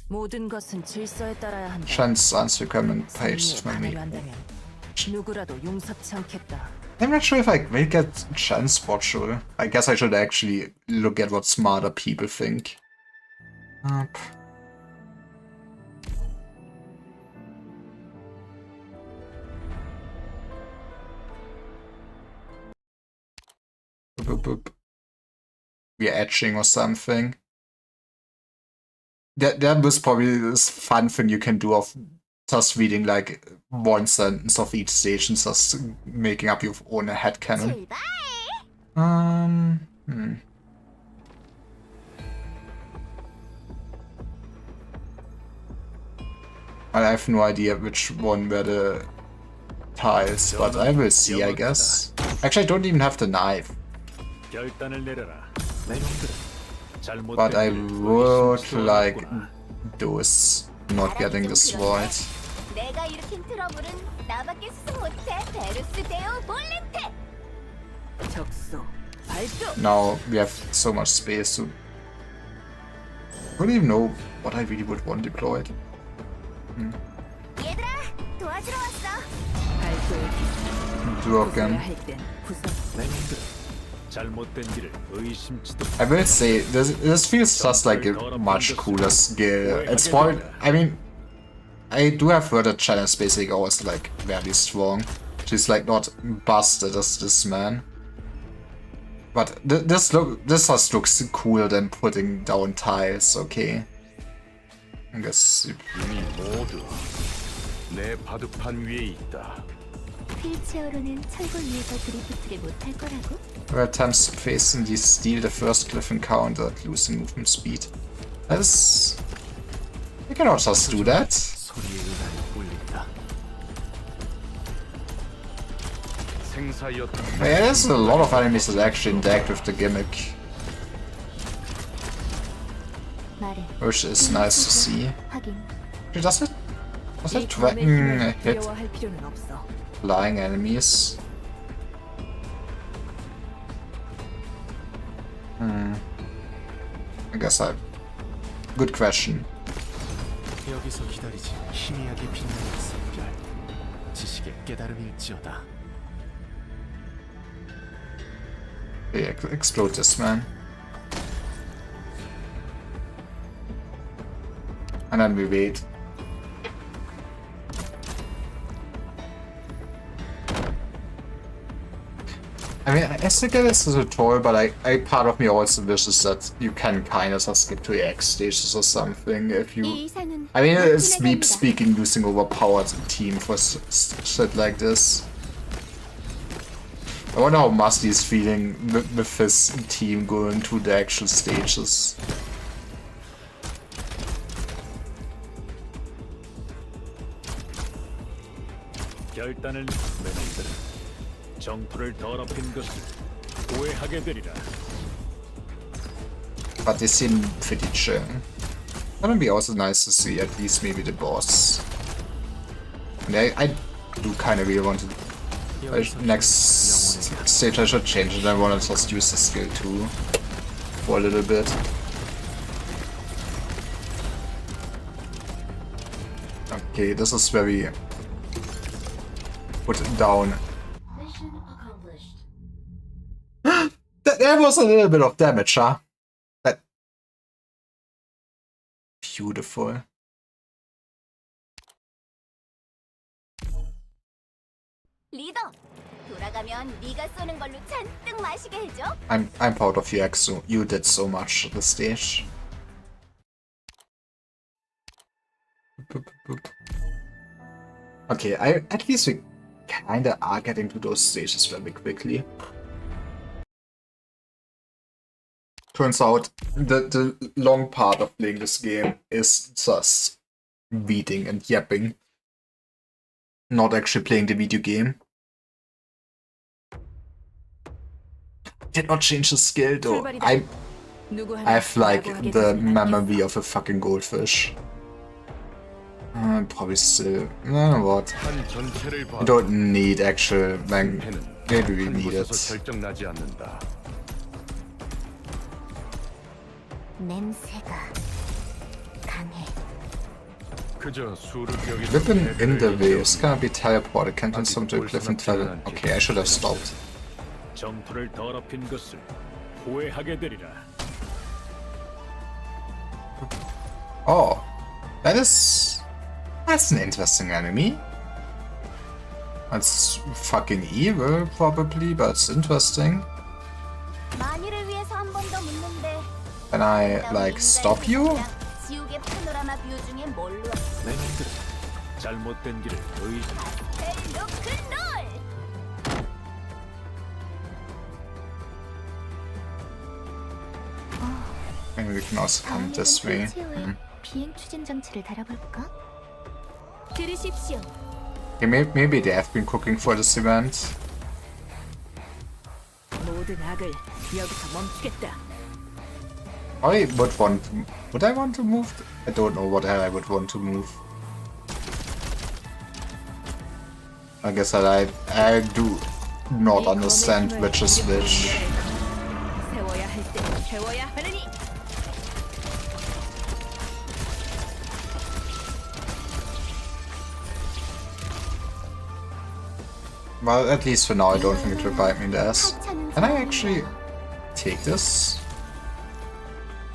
모든 것은 질서에 따라야 한다. Chance answer comment page for me. 승리에 한다면 누구라도 용서치 않겠다. I'm not sure if I will get chance watchful. I guess I should actually look at what smarter people think. Up. Boop, boop. We're etching or something. That was probably this fun thing you can do of just reading like one sentence of each stage and just making up your own headcanon. 출발! I have no idea which one were the tiles, but I will see, I guess. Actually, I don't even have the knife. 결단을 내려라. 내 놈들은 잘못된 But I 일을 would 의심스러워하는구나. like those not getting destroyed. 내가 일으킨 트러블은 나밖에 수습 못해. 베르스 데오 볼렌테. 적소 발동. Now we have so much space to... I don't even know what I really would want deployed. 얘들아, 도와주러 왔어. 발도의 기술. Duogen. 부숴야 할땐 부숴. 내 놈들은 잘못된 일을 의심치도 I will say, this feels just like a much cooler skill. It's probably... I mean, I do have heard that China's basic always like very strong. She's like not busted as this man. But this just looks cooler than putting down tiles, okay. I guess... 이미 모두 내 바둑판 위에 있다. 휠체어로는 철골 위에서 드리프트를 못할 거라고? Her attempts to face and steal the first cliff encounter, losing movement speed. That is... You cannot just do that. 소리의 은하를 올린다. 생사여탄 Yeah, there's a lot of enemies that actually interact with the gimmick, 말해. which is nice to see. 확인. Does it 이 검의 threaten 힘을 hit 두려워할 필요는 없어. flying enemies? I guess I... Good question. 여기서 기다리지. 희미하게 빛나는 성별. 지식의 깨달음일지어다. Okay, explode this man. And then we wait. I mean, I still get it's a tutorial, but I part of me also wishes that you can kind of just skip to the X stages or something if 이 you... 이상은 I mean, it's me 나중에 갑니다. speaking using overpowered team for shit like this. I wonder how Musty is feeling with his team going to the actual stages. 결단을 내 놈들은 정토를 더럽힌 것을 후회하게 되리라. But they seem pretty chill. That would be also nice to see at least maybe the boss. And I do kind of really want to... next stage I should change it. I want to just use the skill too for a little bit. Okay, this is where we put it down. There was a little bit of damage, huh? That... Beautiful. 리더, 돌아가면 네가 쏘는 걸로 잔뜩 마시게 해줘. I'm proud of you, Exo. You did so much at the stage. Boop, boop, boop. Okay, at least we kinda are getting to those stages very quickly. Turns out the long part of playing this game is just reading and yapping. not actually playing the video game. Did not change the skill though. I have like the memory of a fucking goldfish. Probably still. No, what? 한 전체를 봐. We don't need actual. Like, maybe we 한 need 곳에서 it. 결정나지 않는다. 냄새가 강해. 그저 수를 여기서 Weapon in the 패배를 way. 인정. It's gonna be teleported. Can't transform to a cliff and tell it. Okay, I should have stopped. 정토를 더럽힌 것을 후회하게 되리라. Oh, that's an interesting enemy. That's fucking evil, probably, but it's interesting. 만일을 위해서 한 번 더 묻는데. Can I like stop you? 지옥의 파노라마 뷰 중에 뭘로? 내 놈들은 잘못된 길을 의지. 로큰롤. Maybe we can also come this way. 비행 추진 장치를 달아볼까? 들으십시오. Okay, maybe they have been cooking for this event. 모든 악을 여기서 멈추겠다. I would want to, would I want to move? I don't know what I would want to move. I guess that I do not understand which is which. 세워야 할 때 세워야 하느니. Well, at least for now, I don't think it will bite me in the ass. Can I actually take this?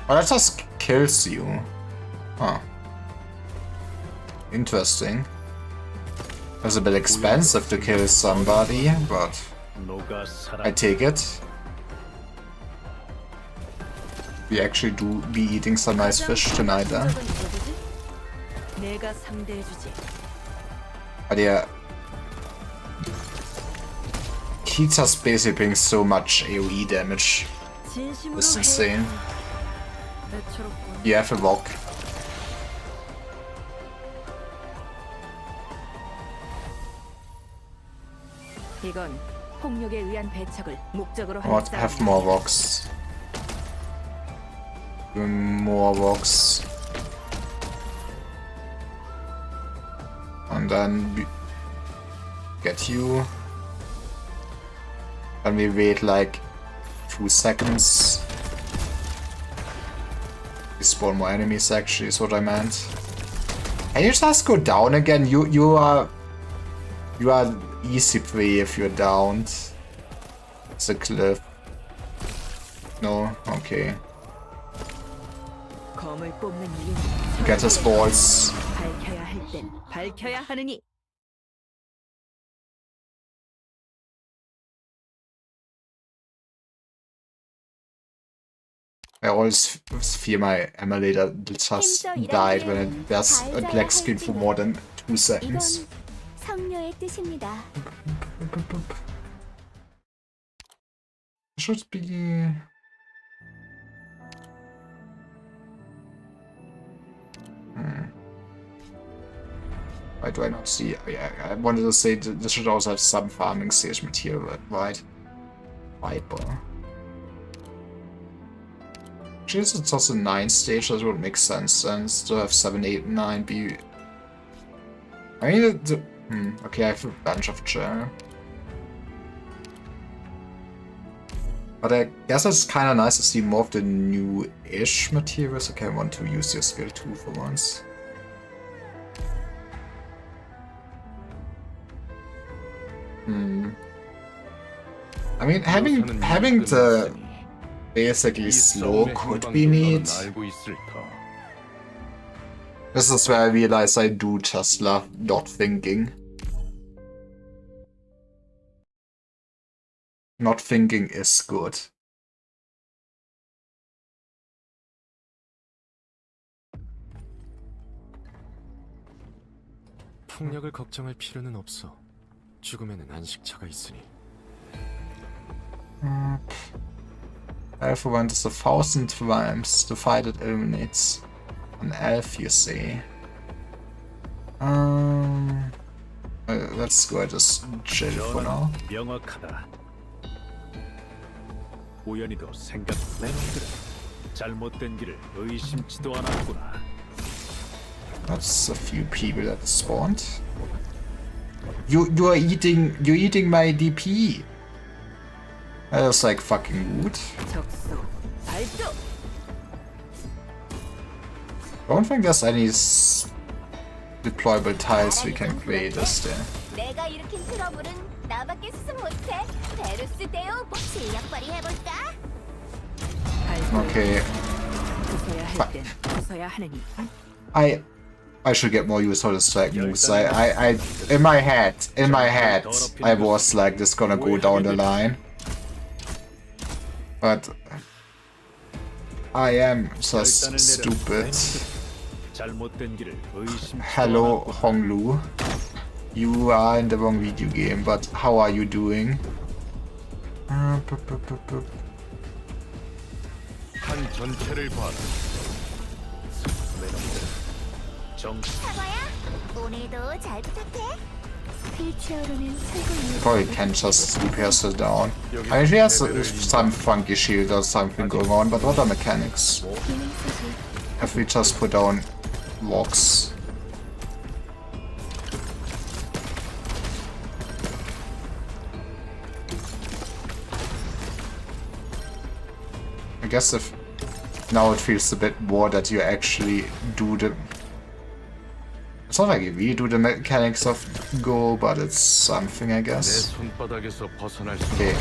Oh, that just kills you. Huh. Interesting. It's a bit expensive to kill somebody, but 너가 살아. I take it. We actually do be eating some nice fish tonight then. 내가 상대해주지. But yeah. He just basically brings so much AoE damage. 진심으로 It's insane. 애처롭군. You have a rock. 이건 폭력에 의한 배척을 목적으로 I 하는 want to have more rocks. More rocks. And then we get you. And we wait like 2 seconds. We spawn more enemies actually is what I meant. Can you just go down again? You are easy prey if you're downed. It's a cliff. No? Okay. 검을 뽑는 이유는 Get his balls. 밝혀야 할 땐 밝혀야 하느니. I always fear my emulator just died when it does a black screen for more than 2 seconds. 이건 성녀의 뜻입니다. Should be. Why do I not see? Yeah, I wanted to say this should also have some farming stage material, right? Viper. Actually, it's also 9 stage, that would make sense then. Still have 7, 8, 9 be. I mean, okay, I have a bunch of gel. But I guess it's kind of nice to see more of the new-ish materials. Okay, I want to use your skill too for once. I mean, having the basically slow could be neat. This is where I realize I do just love not thinking. Not thinking is good. 폭력을 걱정할 필요는 없어. 죽음에는 안식처가 있으니. Elf event is 1,000 times. The fight it eliminates an elf, you say. Let's go ahead and just chill for now. 명확하다. 우연히도 생각 내 놈들은 잘못된 길을 의심치도 않았구나. That's a few people that spawned. You're eating my DP. That was like fucking rude. 적소 발동. Don't think there's any deployable tiles we can create, is there? 내가 일으킨 트러블은 나밖에 수습 못해. 베루스 데오 실력 발휘해볼까? Okay. 부숴야 할 땐 부숴야 하느니. I should get more use for the strike moves. In my head, I was like, this gonna go down the line. But I am just stupid. 잘못된 길을 의심치도 Hello, 않았구나. Honglu. You are in the wrong video game, but how are you doing? 한 전체를 봐라. 내 놈들은 정신 사과야, 오늘도 잘 부탁해. 휠체어로는 최고 Probably can just repair it down. I mean, she has some funky shield or something going on, but what are mechanics? If we just put down logs. I guess if now it feels a bit more that you actually do the. It's not like you really do the mechanics of Go, but it's something, I 내 guess. 손바닥에서 벗어날 수 Okay,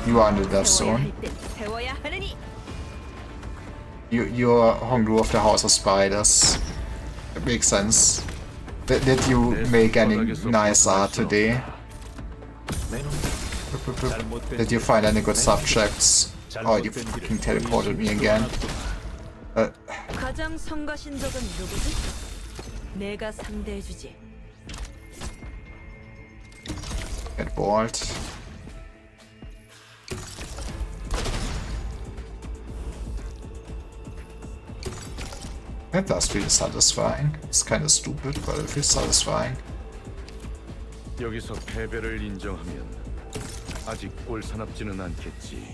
you are in the death zone. 세워야 하느니. You're Hongru of the House of Spiders. It makes sense. Did you make any nice art today? 내 놈들은 잘못된 Did you find any good subjects? Oh, you fucking teleported me again. 가장 성가신 적은 누구지? 내가 상대해주지. Get bored. That does feel satisfying. It's kind of stupid, but it feels satisfying. 여기서 패배를 인정하면 아직 꼴사납지는 않겠지.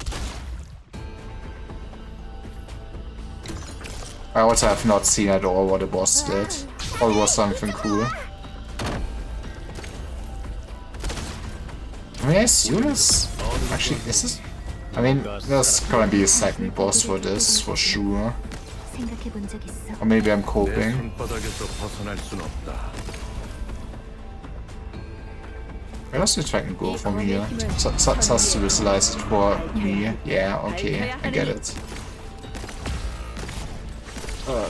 I also have not seen at all what the boss did. Or it was something cool. I mean, I assume this... Actually, is this... I mean, there's gonna be a second boss for this, for sure. 생각해본 적 있어? Or maybe I'm 내 coping. 손바닥에서 벗어날 순 없다. Where does the dragon go from here? Just to visualize it for me. Yeah, okay, I get it.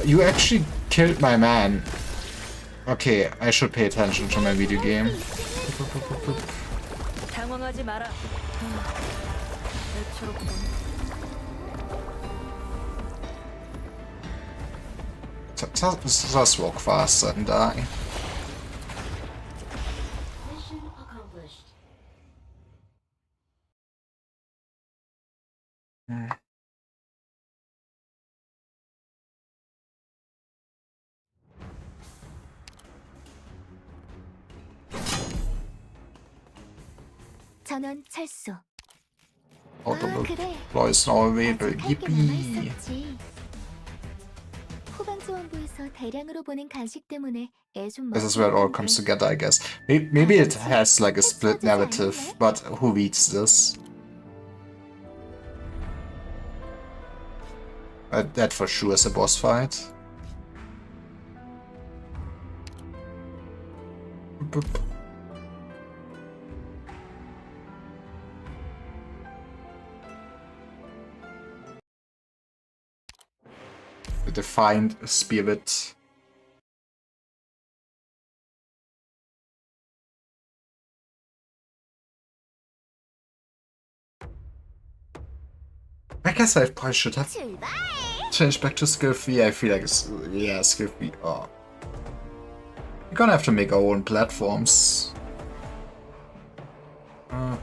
You actually killed my man. Okay, I should pay attention to my video game. 당황하지 마라. 애처롭군. Just walk faster and die. 전원 철수. Auto 그래. deploy is now available. 아직 할게 Yippee! 남아있었지. 후방 지원부에서 대량으로 보낸 간식 때문에 애 좀 This is where it all comes together, I guess. Maybe it has like a split narrative, but who reads this? That for sure is a boss fight. Boop. The defined spirit. I guess I probably should have 출발. changed back to skill 3. I feel like it's, yeah, skill 3. Oh. We're gonna have to make our own platforms. Oh,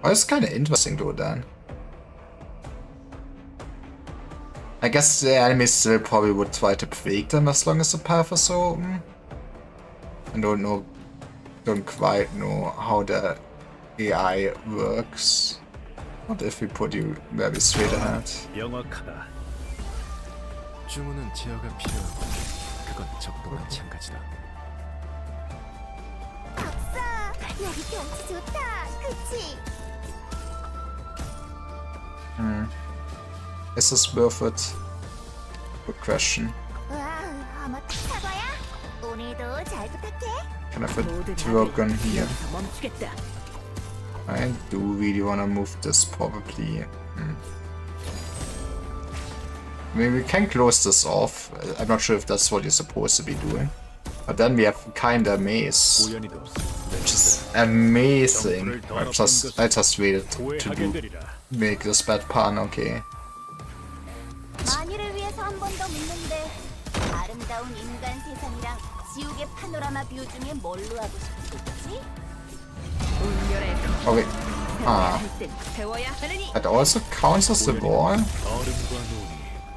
it's kind of interesting though then. I guess the enemy still probably would try to break them as long as the path is open. I don't know don't quite know how the AI works. What if we put you very straight ahead? 명확하다. 주문은 제어가 필요하고 그건 적도 마찬가지다. 박사, 여기 경치 좋다. 그치? Is this worth it? Good question. 와, 아마 사과야? 오늘도 잘 부탁해. Can I fit 모든 Turgon 악을 here? 여기서 멈추겠다. I do really wanna move this probably. I mean, we can close this off. I'm not sure if that's what you're supposed to be doing. But then we have kinda maze, 우연히도 which is amazing. I just waited to make this bad pun, okay. 만일을 위해서 한 번 더 묻는데 아름다운 인간 세상이랑 지옥의 파노라마 뷰 중에 뭘로 하고 싶겠지? 운명의 Okay. Ah, 할땐 배워야 하느니. that also counts as the wall? 얼음과 눈이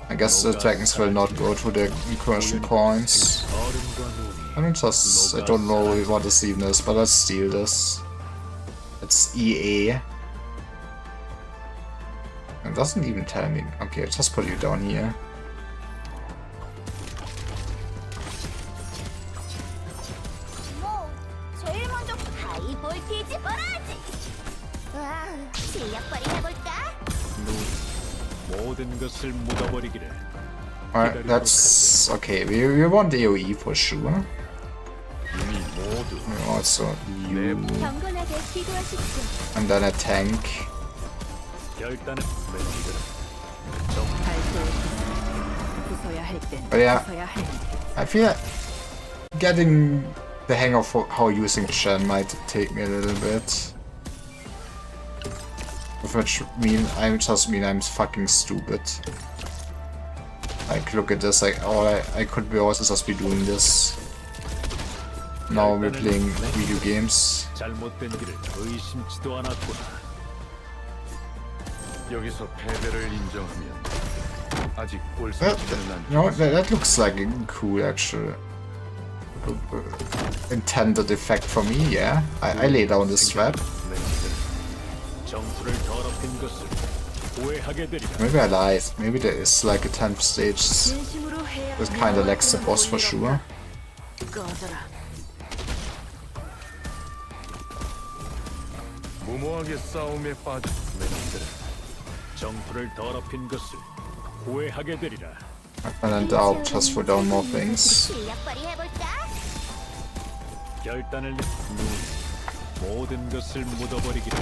I guess the dragons will not go to the incursion points. 얼음과 눈이 I don't know what this even is, but let's steal this. It's EA. It doesn't even tell me. Okay, I'll just put you down here. 뭐, 제일 먼저 하이 볼티지 벌어야지. 와, 실력 발휘해볼까? 모든 것을 묻어버리기를. Alright, that's okay. We want AoE for sure. 이미 모두 We also you, 경건하게 기도하십시오. and then a tank. 결단은 맹들은 발도의 부숴야 할땐 But yeah. 부숴야 하느니. I feel like getting the hang of how using Shen might take me a little bit. Which mean I'm fucking stupid. Like, look at this, like, I could be also just be doing this. Now we're playing video games. 잘못된 길을 의심치도 않았구나. 여기서 패배를 인정하면 아직 That, 꼴찌지는 않. you know, that looks like cool, actually. Intended effect for me, yeah. I lay down this trap. 정수를 더럽힌 것을 후회하게 되리라. Maybe I lied. Maybe there is like a 10th stage 진심으로 해야 that kinda lacks the boss for sure. 꺼져라. 무모하게 싸움에 빠져. 정수를 더럽힌 것을 후회하게 되리라. And then I'll just throw down more things. 실력 발휘해볼까? 결단을 내. 모든 것을 묻어버리기를.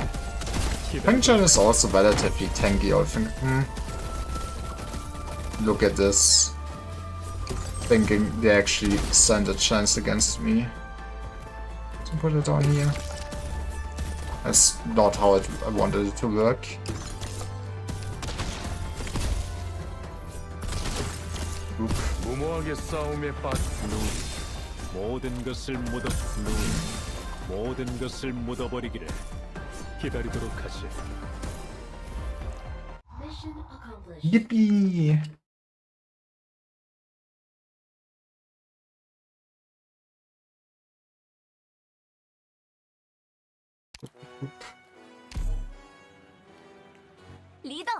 Puncture is also relatively tanky, I think. Look at this. Thinking they actually stand a chance against me. So put it down here. That's not how I wanted it to work. Oop. 무모하게 싸움에 빠져. 모든 것을 모든 것을 묻어버리기를 기다리도록 하시. Yippee! 리더,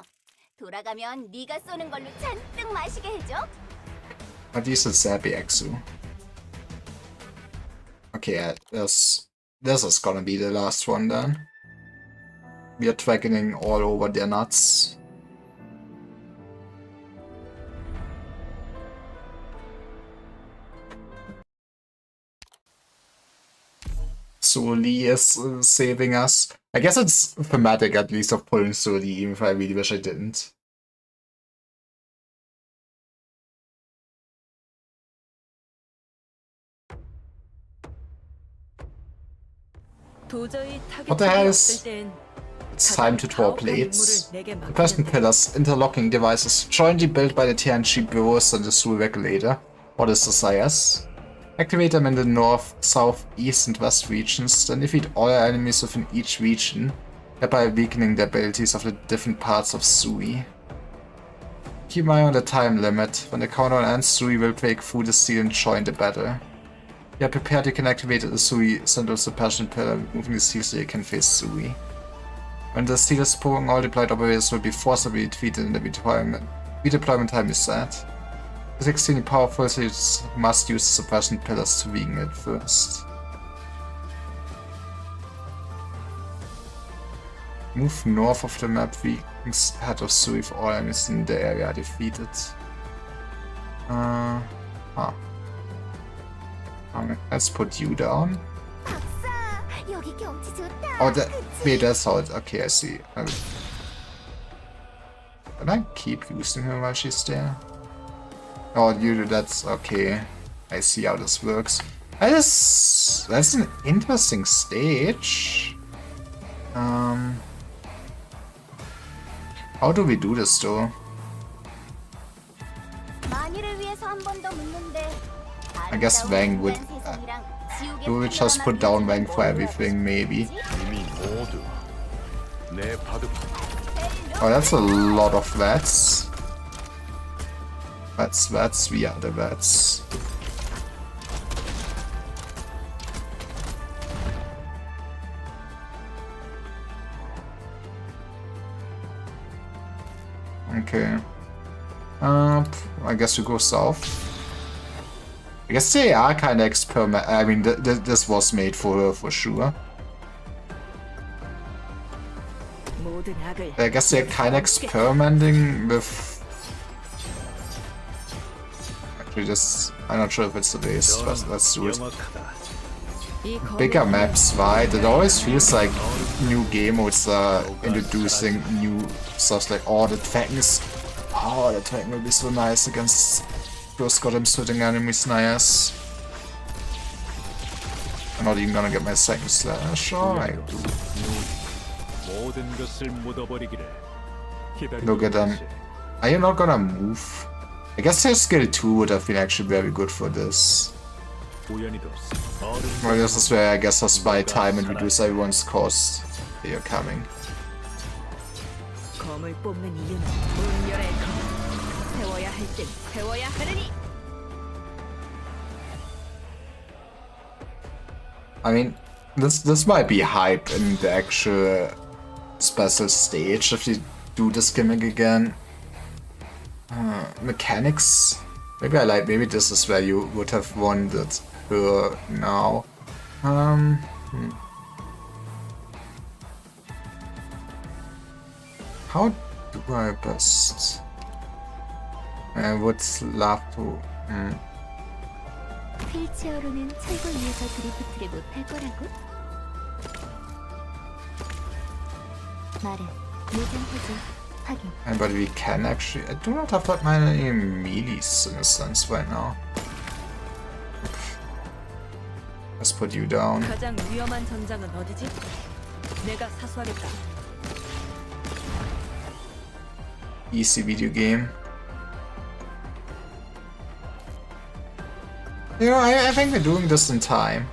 돌아가면 네가 쏘는 걸로 잔뜩 마시게 해줘. At least it's Zappy Exu. Okay, this is gonna be the last one then. We are tracking all over their nuts. Suli is saving us. I guess it's thematic at least of pulling Suli, even if I really wish I didn't. What the hell is... It's time to draw plates. The present pillars, interlocking devices, jointly built by the TNG bureaus and the Sul regulator. What is this, IS? Activate them in the north, south, east and west regions, then defeat all enemies within each region, thereby weakening the abilities of the different parts of Sui. Keep an eye on the time limit. When the countdown ends, Sui will break through the seal and join the battle. Yeah, prepared, you can activate the Sui Central Suppression Pillar, moving the seal so you can face Sui. When the seal is spoken, all deployed operators will be forcibly defeated and the redeployment time is set. It's extremely powerful, so you must use the suppression pillars to weaken it first. Move north of the map, weakens head of Sui for all enemies in the area defeated. Let's put you down. 박사, 여기 경치 좋다. Oh, that, 그치? wait, that's how it, okay, I see. Can I keep using her while she's there? Oh, that's okay. I see how this works. That's an interesting stage. How do we do this though? 만일을 위해서 한 번 더 묻는데. I guess Wang would. We would just put down Wang for everything, maybe. 이미 모두 내 바둑 Oh, that's a lot of vets. Vets, we are the vets. Okay. I guess we go south. I guess they are kind of experiment. I mean, this was made for her for sure. 모든 악을 I guess they're kind of experimenting with. Actually, just I'm not sure if it's the base, but let's do it. 영악하다. 이 검의 Bigger 힘을 maps, right? It always feels like new game modes are introducing new stuff like the Dragons. Oh, the Dragon will be so nice against those goddamn sitting enemies, nice. I'm not even gonna get my second slash. Alright, dude. 모든 것을 묻어버리기를 Look at them. Are you not gonna move? I guess their skill 2 would have been actually very good for this. 우연히도 Well, this is where I guess I spy time and reduce everyone's cost. They are coming. 검을 뽑는 이유는 운명의 검. 세워야 할 땐 세워야 하느니. I mean, this might be hype in the actual special stage if you do this gimmick again. Mechanics. Maybe this is where you would have wanted her now. How do I best? I would love to. 휠체어로는 철거 위에서 드리프트를 못할 거라고? 말해. 무장해줘. 확인. But we can actually. I do not have that many melees in a sense right now. Let's put you down. 가장 위험한 전장은 어디지? 내가 사수하겠다. Easy video game. You know, I think we're doing this in time.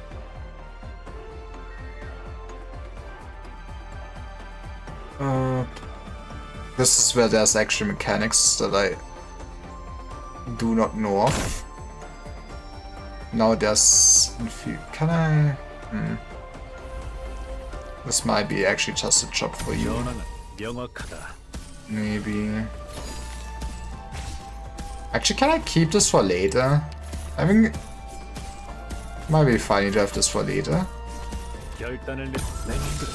This is where there's actually mechanics that I do not know of. Now there's... Can I... This might be actually just a job for you. 전황은 명확하다. Maybe... Actually, can I keep this for later? I think... Might be funny to have this for later. 결단을 내 놈들은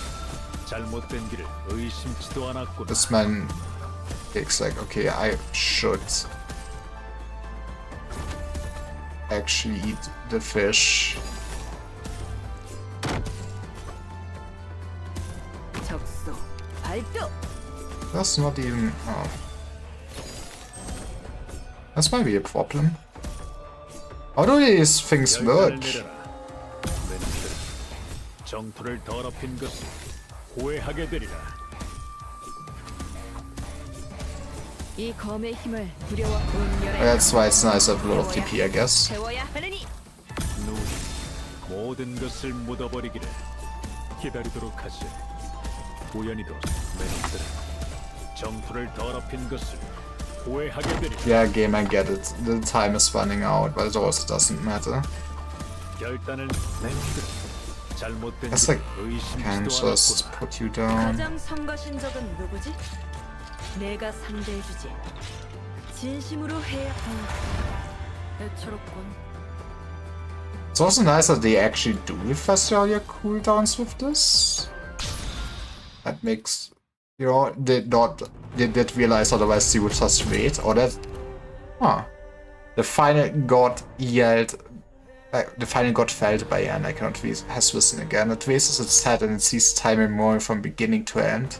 잘못된 길을 의심치도 않았구나. This man thinks like, okay, I should actually eat the fish. 적소 발동. That's not even... Oh. That's might be a problem. How do these things work? 결단을 내려라. 내 놈들은 정토를 더럽힌 것을 후회하게 되리라. 이 검의 힘을 두려워 운명의 That's why it's nice to have a lot of TP, I guess. 세워야 하느니. 눈 모든 것을 묻어버리기를 기다리도록 하지. 우연히도 내 놈들은 정토를 더럽힌 것을 후회하게 되리라. Yeah, game, I get it. The time is running out, but it also doesn't matter. 결단을 내리더라. 잘못된 Guess 길을 I can 의심치도 just 않았구나. put you down. 가장 성가신 적은 누구지? 내가 상대해주지. 진심으로 해야. 애처롭군. It's also nice that they actually do refresh all your cooldowns with this. That makes, you know, they did realize otherwise they would just wait, or that. Huh. The final god yelled. The final god felt by and I cannot has risen again. It raises its head and it sees time immemorial from beginning to end.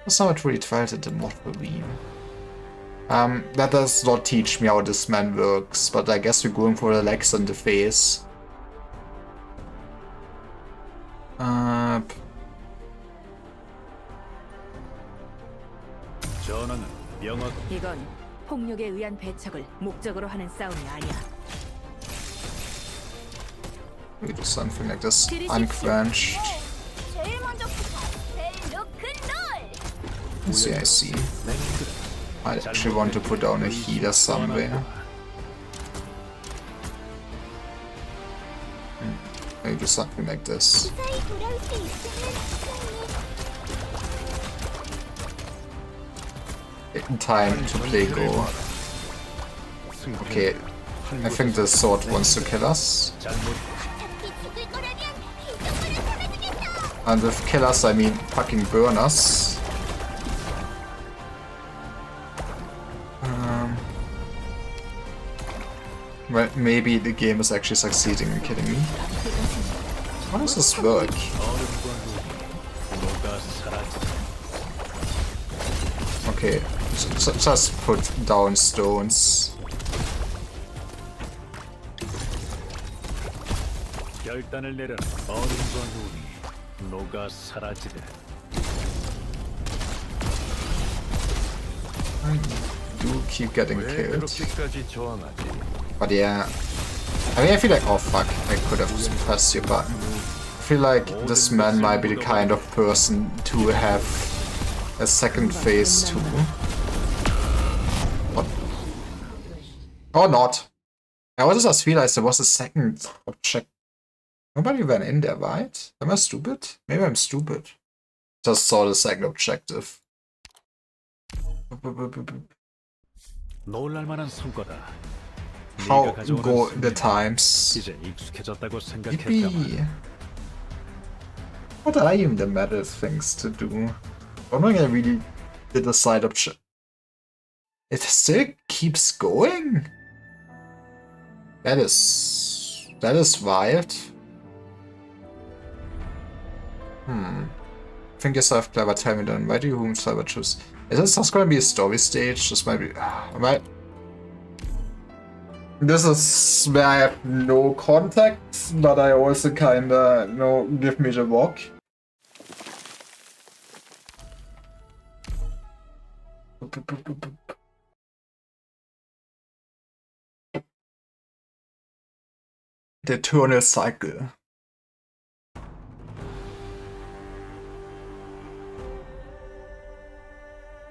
That's not really dwelt in the mortal realm. That does not teach me how this man works, but I guess we're going for the legs on the face. 전황은 명확. 이건 폭력에 의한 배척을 목적으로 하는 싸움이 아니야. We do something like this. Unquenched. 제일 먼저 부탁해. 로큰롤. I see. I actually want to put down a healer somewhere. Maybe do something like this. 무사히 돌아올 수 있으면 In time to play go. Okay, I think the sword wants to kill us. 어차피 죽을 거라면 이쪽으로 잡아주겠다. And with kill us, I mean fucking burn us. Well, maybe the game is actually succeeding in killing me. How does this work? Okay, just put down stones. 결단을 내려라. 얼음과 눈이 녹아 사라지되. I do keep getting 왜 killed. 그렇게까지 저항하지? But yeah. I mean, I feel like, oh fuck, I could have pressed your button. I feel like this man might be the kind of person to have a second phase too. What? Or not. I also just realized there was a second object. Nobody went in there, right? Am I stupid? Maybe I'm stupid. Just saw the second objective. 놀랄만한 성과다. How 네가 가져오는 go the 승리는 times? 이제 익숙해졌다고 생각했다. Yippee! What are even the metal things to do? Wondering I really did a side object. It still keeps going? That is wild. Think yourself clever, tell me then, why do you cyber choose? Is this just gonna be a story stage? This might be... Right. This is where I have no context, but I also kinda, give me the walk. The eternal cycle.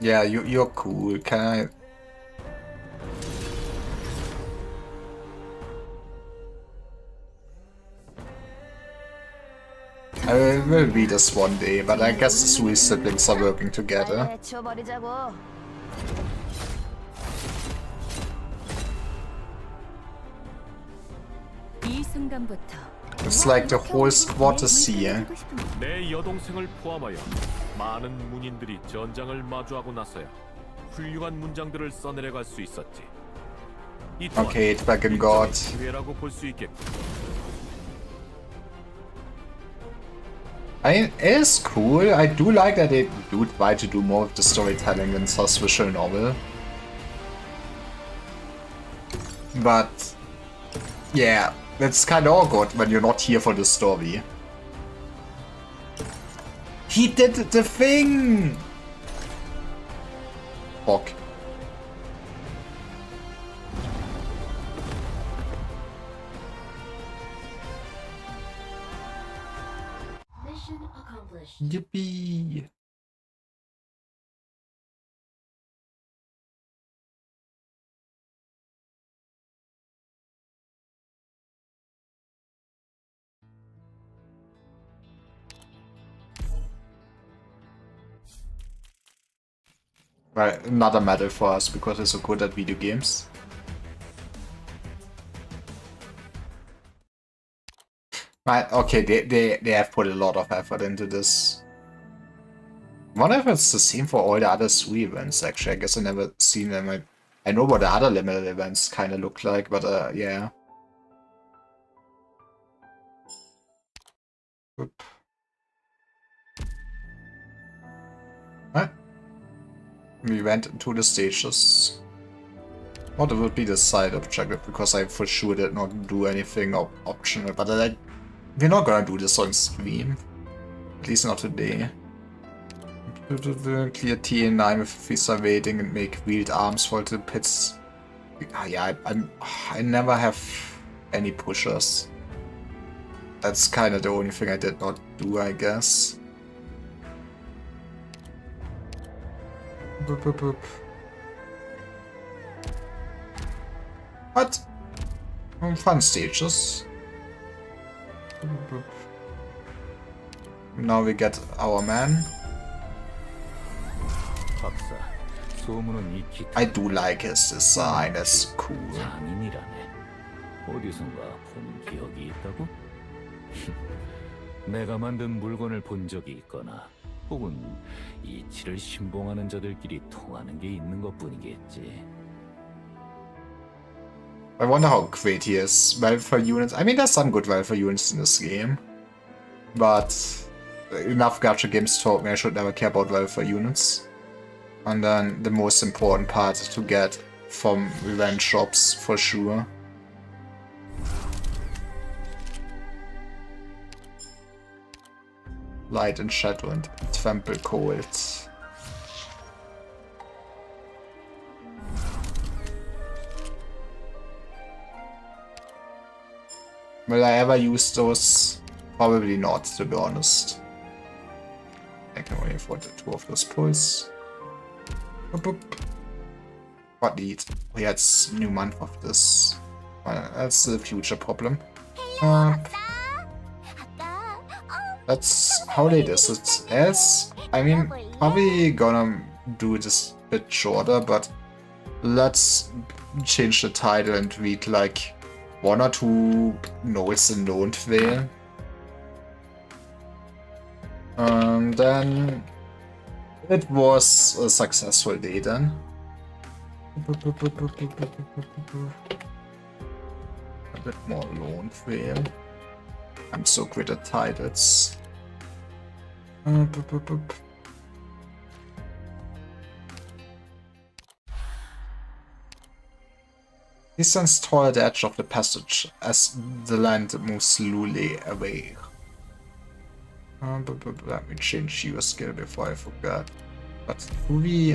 Yeah, you're cool. Can I? I will read this one day, but I guess the three siblings are working together. 쳐버리자고. 이 순간부터 It's like the whole squad is here. 내 여동생을 포함하여 많은 문인들이 전장을 마주하고 나서야 훌륭한 문장들을 써내려갈 수 있었지. 이 또한 Okay, Dragon God. 기회라고 볼 수 있겠고. I mean, it is cool. I do like that they do try to do more of the storytelling than just visual novel. But yeah, it's kind of awkward when you're not here for the story. He did the thing! Fuck. Yippee! Well, another medal for us because we're so good at video games. Right, okay, they have put a lot of effort into this. I wonder if it's the same for all the other 3 events, actually. I guess I never seen them. I know what the other limited events kind of look like, but yeah. Oop. Right. We went into the stages. What would be the side objective, because I for sure did not do anything optional, but we're not gonna do this on stream. At least not today. Clear TN9 with Visa waiting and make wheeled arms fall to the pits. Yeah, I never have any pushers. That's kind of the only thing I did not do, I guess. Boop, boop, boop. What? Fun stages. Boop, boop. Now we get our man. I do like his design, it's cool. 장인이라네. 어디선가 본 기억이 있다고? 내가 만든 물건을 본 적이 있거나 혹은 이치를 신봉하는 자들끼리 통하는 게 있는 것뿐이겠지. I wonder how great he is. Welfare units. I mean, there's some good welfare units in this game. But enough gacha games taught me I should never care about welfare units. And then the most important part to get from revenge shops, for sure. Light and Shadow and Trample Cold. Will I ever use those? Probably not, to be honest. I can only afford the 2 of those pulls. Boop, boop. What need? We had new month of this. That's the future problem. That's how late is it? As I mean, probably gonna do this a bit shorter, but let's change the title and read like 1 or 2 notes in lonetrail. Then it was a successful day then. A bit more lonetrail. I'm so great at titles. He stands tall at the edge of the passage as the land moves slowly away. Let me change your skill before I forget. But do we...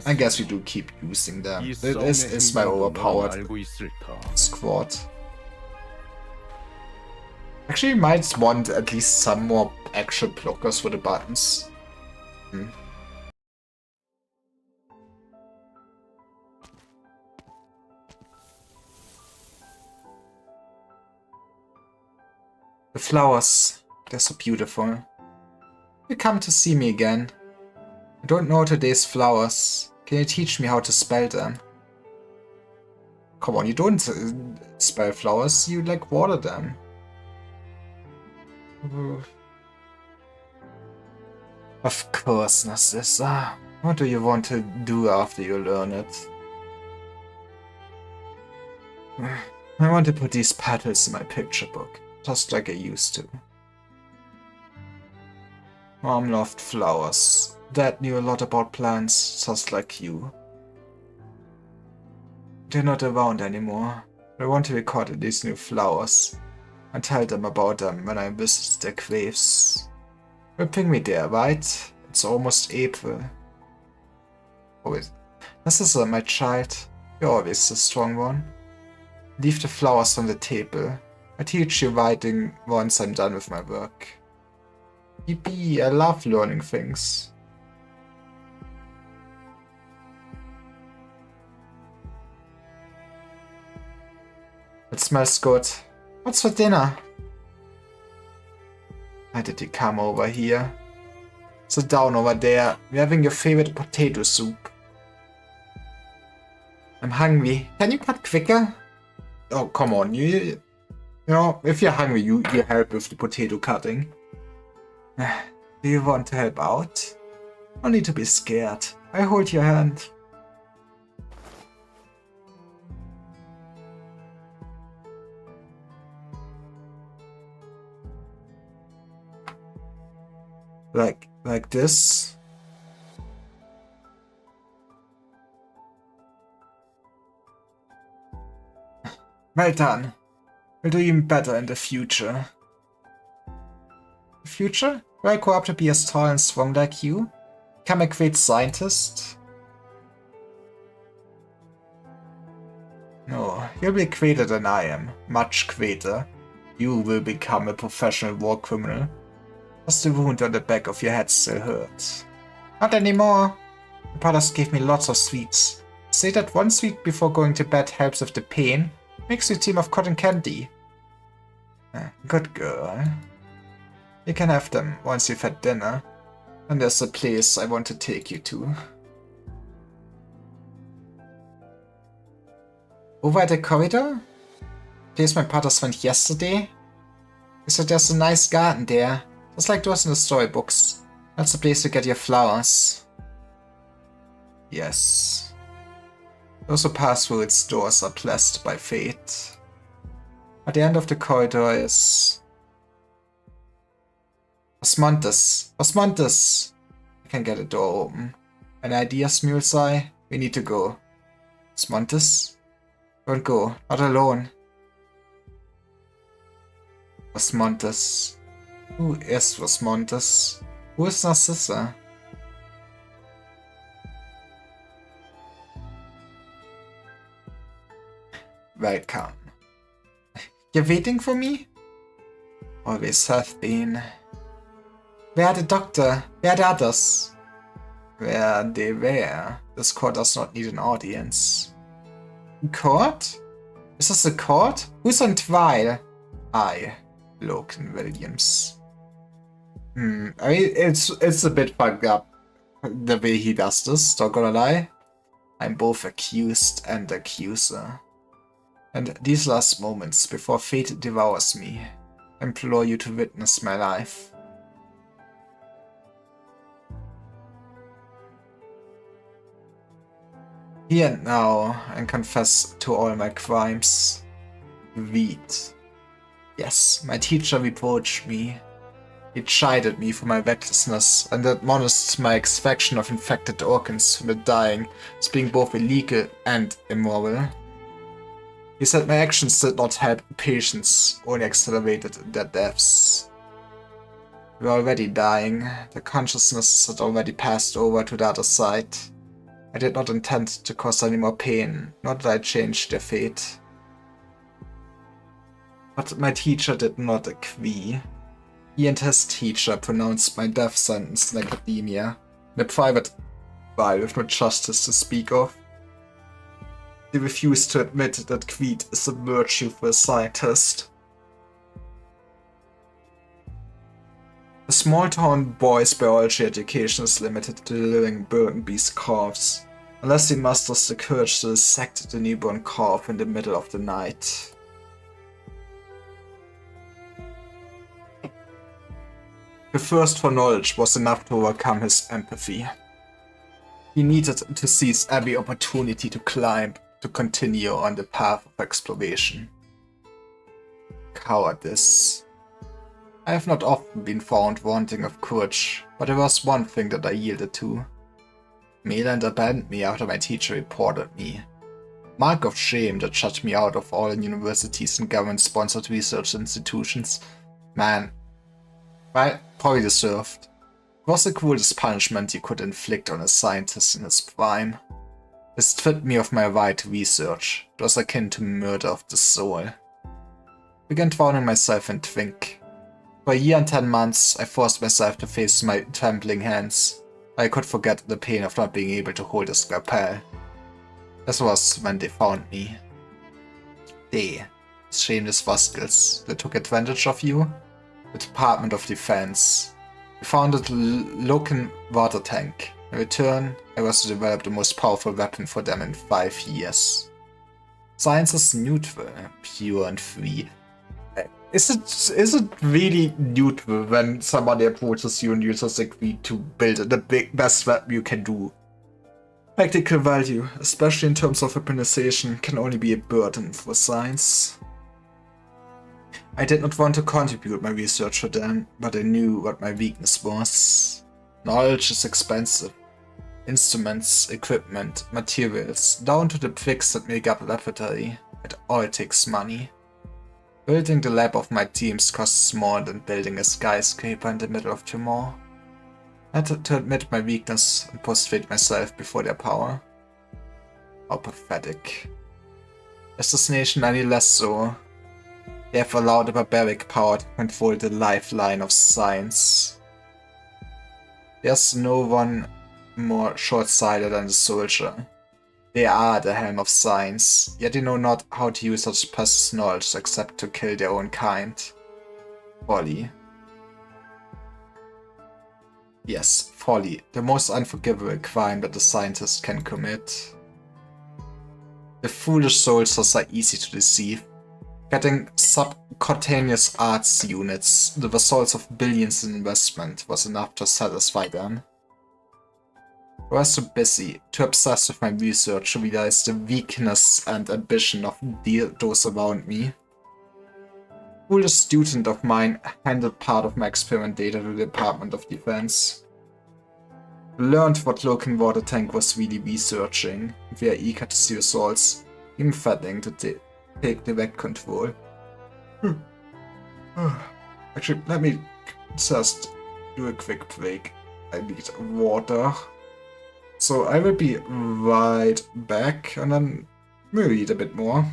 I guess we do keep using them. This is my overpowered squad. Actually, might want at least some more actual blockers for the buttons. The flowers, they're so beautiful. You come to see me again. I don't know today's flowers. Can you teach me how to spell them? Come on, you don't spell flowers, you like water them. Of course, Narcissa. What do you want to do after you learn it? I want to put these petals in my picture book, just like I used to. Mom loved flowers. Dad knew a lot about plants, just like you. They're not around anymore. I want to record these new flowers and tell them about them when I visit their graves. You'll bring me there, right? It's almost April. Always. This is my child. You're always the strong one. Leave the flowers on the table. I teach you writing once I'm done with my work. Yippee, I love learning things. It smells good. What's for dinner? Why did you come over here? Sit down over there. We're having your favorite potato soup. I'm hungry. Can you cut quicker? Oh, come on. You know, if you're hungry, you help with the potato cutting. Do you want to help out? No need to be scared. I hold your hand. Like this. Well done. We'll do even better in the future. The future? Will I grow up to be as tall and strong like you? Become a great scientist? No, you'll be greater than I am. Much greater. You will become a professional war criminal. Does the wound on the back of your head still hurt? Not anymore. My brothers gave me lots of sweets. Say that one sweet before going to bed helps with the pain. Makes you a team of cotton candy. Good girl. You can have them once you've had dinner. And there's a place I want to take you to. Over at the corridor? Place my brothers went yesterday? He said there's a nice garden there. Just like those in the storybooks. That's the place to get your flowers. Yes. Those who pass through its doors are blessed by fate. At the end of the corridor is... Osmontes! Osmontes! I can get a door open. Any ideas, Muleseye? We need to go. Osmontes? Don't go. Not alone. Osmontes. Who is Osmontes? Who is Narcissa? Welcome. You're waiting for me? Always have been. Where are the doctor? Where are the others? Where they were. This court does not need an audience. Court? Is this a court? Who's on trial? I, Logan Williams. I mean, it's a bit fucked up the way he does this, not gonna lie. I'm both accused and accuser. And these last moments before fate devours me, I implore you to witness my life. Here and now, and confess to all my crimes. Read. Yes, my teacher reproached me. He chided me for my recklessness and admonished my extraction of infected organs from the dying as being both illegal and immoral. He said my actions did not help patients, only accelerated their deaths. We were already dying. The consciousness had already passed over to the other side. I did not intend to cause any more pain, nor did I change their fate. But my teacher did not agree. He and his teacher pronounced my death sentence in academia, in a private trial with no justice to speak of. They refused to admit that greed is a virtue for a scientist. A small-town boy's biology education is limited to delivering Burgundy's calves, unless he musters the courage to dissect the newborn calf in the middle of the night. The thirst for knowledge was enough to overcome his empathy. He needed to seize every opportunity to climb, to continue on the path of exploration. Cowardice. I have not often been found wanting of courage, but there was one thing that I yielded to. Mayland abandoned me after my teacher reported me. Mark of shame that shut me out of all universities and government-sponsored research institutions. Man, well, probably deserved. It was the cruelest punishment you could inflict on a scientist in his prime. It stripped me of my right to research. It was akin to murder of the soul. I began drowning myself in drink. For a year and 10 months, I forced myself to face my trembling hands. I could forget the pain of not being able to hold a scalpel. This was when they found me. They, shameless rascals, that took advantage of you. The Department of Defense. We founded Loken water tank. In return, I was to develop the most powerful weapon for them in 5 years. Science is neutral, pure and free. Is it really neutral when somebody approaches you and you just agree to build the best weapon you can do? Practical value, especially in terms of weaponization, can only be a burden for science. I did not want to contribute my research to them, but I knew what my weakness was. Knowledge is expensive. Instruments, equipment, materials, down to the bricks that make up a laboratory, it all takes money. Building the lab of my teams costs more than building a skyscraper in the middle of Timor. I had to admit my weakness and prostrate myself before their power. How pathetic. Is this nation any less so? They have allowed a barbaric power to control the lifeline of science. There's no one more short-sighted than the soldier. They are the helm of science, yet they know not how to use such precious knowledge except to kill their own kind. Folly. Yes, folly, the most unforgivable crime that a scientist can commit. The foolish soldiers are easy to deceive. Getting subcutaneous arts units, the results of billions in investment, was enough to satisfy them. I was too busy, too obsessed with my research to realize the weakness and ambition of those around me. A foolish student of mine handed part of my experiment data to the Department of Defense. We learned what Loken Water Tank was really researching, and we are eager to see results, even threatening to take direct control. Actually, let me just do a quick break. I need water. So I will be right back and then we'll read a bit more.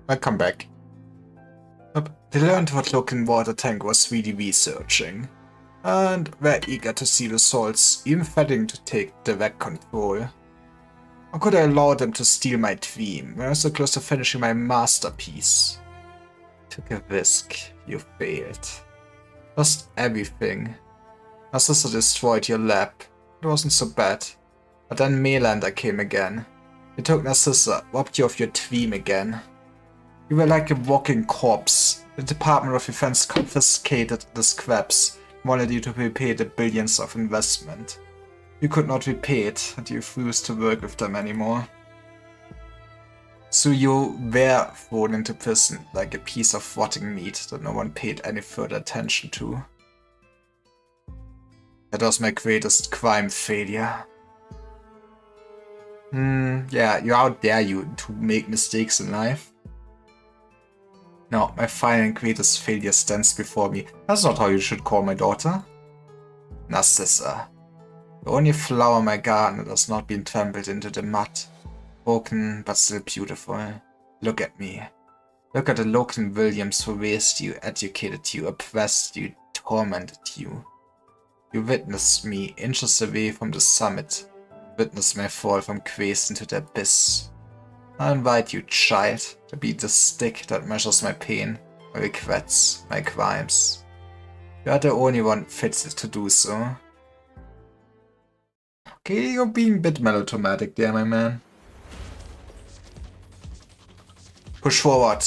Welcome back. They learned what Loken Water Tank was really researching, and were eager to see results, even threatening to take direct control. How could I allow them to steal my dream when I was so close to finishing my masterpiece? Took a risk. You failed. Lost everything. Narcissa destroyed your lab. It wasn't so bad. But then Melander came again. They took Narcissa, robbed you of your dream again. You were like a walking corpse. The Department of Defense confiscated the scraps and wanted you to repay the billions of investment. You could not repay it, and you refused to work with them anymore. So you were thrown into prison like a piece of rotting meat that no one paid any further attention to. That was my greatest crime failure. Yeah, how dare you to make mistakes in life? No, my final and greatest failure stands before me. That's not how you should call my daughter. Narcissa. The only flower in my garden that has not been trampled into the mud. Broken, but still beautiful. Look at me. Look at the Loken Williams who raised you, educated you, oppressed you, tormented you. You witnessed me inches away from the summit. Witnessed my fall from grace into the abyss. I invite you, child, to be the stick that measures my pain, my regrets, my crimes. You are the only one fit to do so. Okay, you're being a bit melodramatic there, my man. Push forward.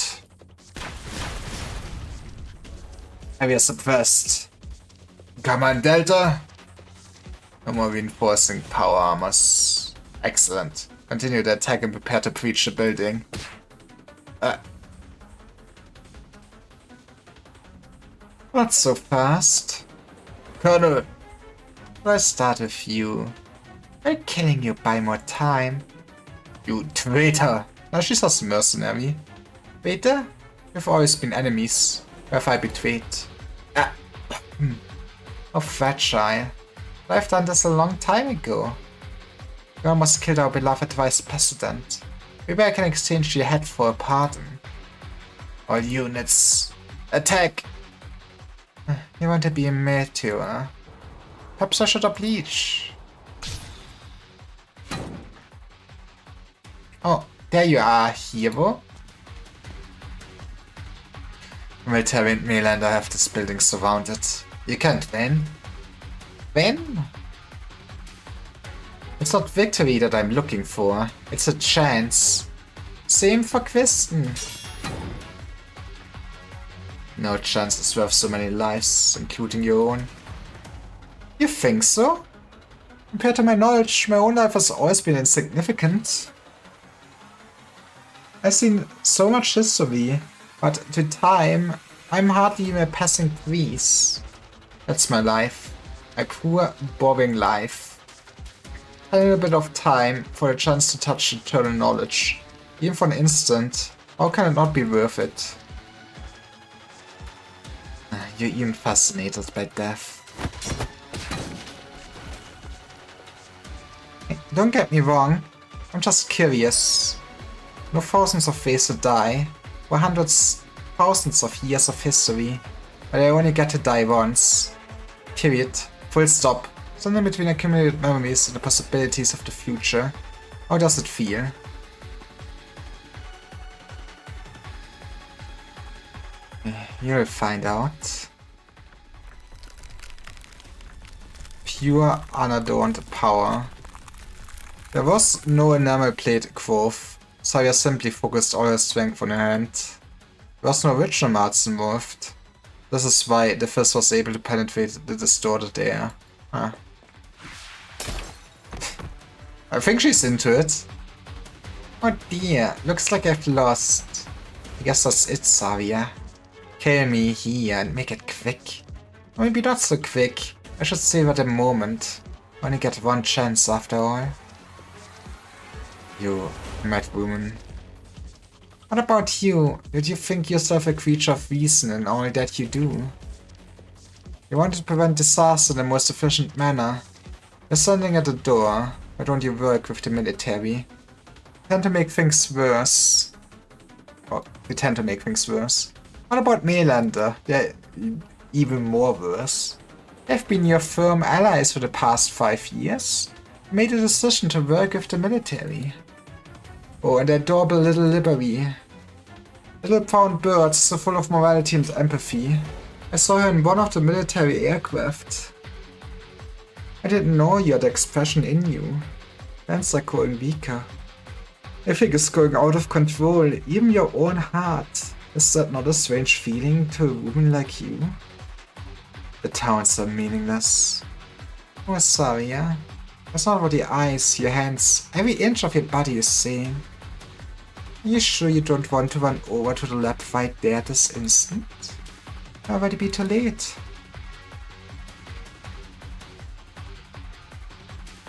Area suppressed. Come on, Delta. No more reinforcing power armors. Excellent. Continue the attack and prepare to breach the building. Not so fast. Colonel, let's start with you. I'm killing you by more time. You traitor! Now she's just a mercenary. Beta? We've always been enemies. Where have I betrayed? How fragile. I've done this a long time ago. You almost killed our beloved Vice President. Maybe I can exchange your head for a pardon. All units, attack! You want to be a martyr, huh? Perhaps I should oblige. Oh, there you are, hero. Military and Melander have this building surrounded. You can't win. Win? It's not victory that I'm looking for. It's a chance. Same for Quisten. No chance is worth so many lives, including your own. You think so? Compared to my knowledge, my own life has always been insignificant. I've seen so much history, but to time, I'm hardly even a passing breeze. That's my life. A poor, boring life. A little bit of time for a chance to touch eternal knowledge. Even for an instant, how can it not be worth it? You're even fascinated by death. Don't get me wrong, I'm just curious. No thousands of ways to die, or hundreds, thousands of years of history, but I only get to die once. Period. Full stop. Something between accumulated memories and the possibilities of the future. How does it feel? You'll find out. Pure, unadorned power. There was no enamel plate growth. Xavier simply focused all his strength on her hand. There was no ritual arts involved. This is why the fist was able to penetrate the distorted air. Huh. I think she's into it. Oh dear, looks like I've lost. I guess that's it, Xavier. Kill me here and make it quick. Or maybe not so quick. I should savor the moment. Only get one chance after all. You mad woman. What about you? Did you think yourself a creature of reason in all that you do? You wanted to prevent disaster in the most efficient manner. You're standing at the door. Why don't you work with the military? You tend to make things worse. Or you tend to make things worse. What about Melander? They're even more worse. They've been your firm allies for the past 5 years. You made a decision to work with the military. Oh, and the adorable little Liberty. Little brown bird, so full of morality and empathy. I saw her in one of the military aircraft. I didn't know you had the expression in you. Hands are growing weaker. Everything is going out of control, even your own heart. Is that not a strange feeling to a woman like you? The towns are meaningless. Oh, sorry, yeah? That's not what your eyes, your hands, every inch of your body is saying. Are you sure you don't want to run over to the lab right there this instant? Already be too late.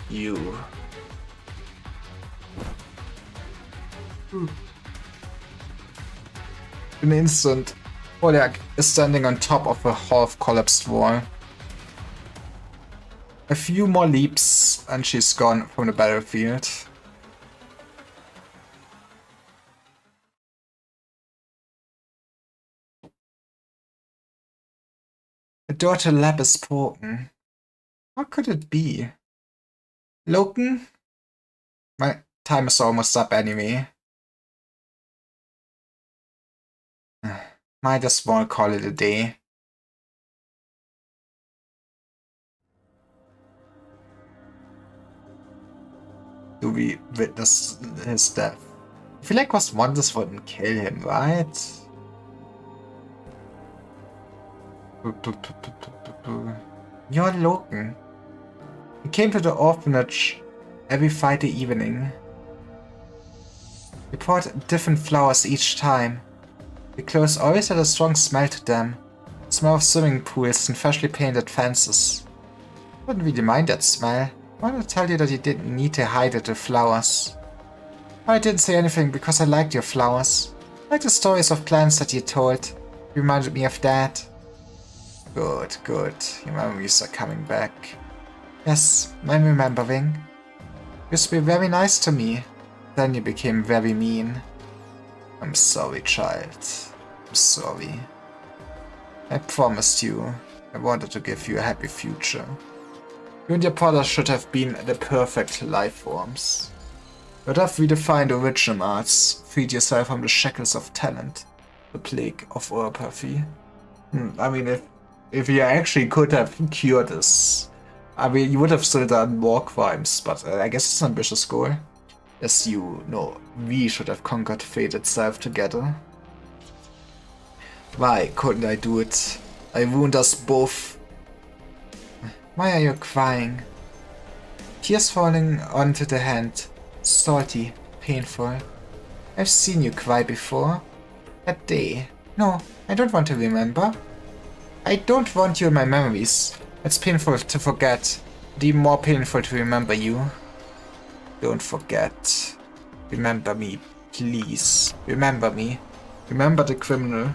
You. In an instant, Polyak is standing on top of a half-collapsed wall. A few more leaps and she's gone from the battlefield. The door to the lab is broken. What could it be? Loken? My time is almost up anyway. Might as well call it a day. Do we witness his death? I feel like was Wonders wouldn't kill him, right? You're Loken. He came to the orphanage every Friday evening. He brought different flowers each time. The clothes always had a strong smell to them. The smell of swimming pools and freshly painted fences. I wouldn't really mind that smell. I wanted to tell you that you didn't need to hide it with flowers. I didn't say anything because I liked your flowers. I liked the stories of plants that you told. You reminded me of that. Good, good. Your memories are coming back. Yes, I'm remembering. You used to be very nice to me. Then you became very mean. I'm sorry, child. I'm sorry. I promised you. I wanted to give you a happy future. You and your brother should have been the perfect life forms. You'd have redefined original arts, freed yourself from the shackles of talent, the plague of orpathy. I mean, if you actually could have cured this, I mean, you would have still done more crimes, but I guess it's an ambitious goal. As you know, we should have conquered fate itself together. Why couldn't I do it? I ruined us both. Why are you crying? Tears falling onto the hand. Salty, painful. I've seen you cry before. That day. No, I don't want to remember. I don't want you in my memories. It's painful to forget. But even more painful to remember you. Don't forget. Remember me, please. Remember me. Remember the criminal.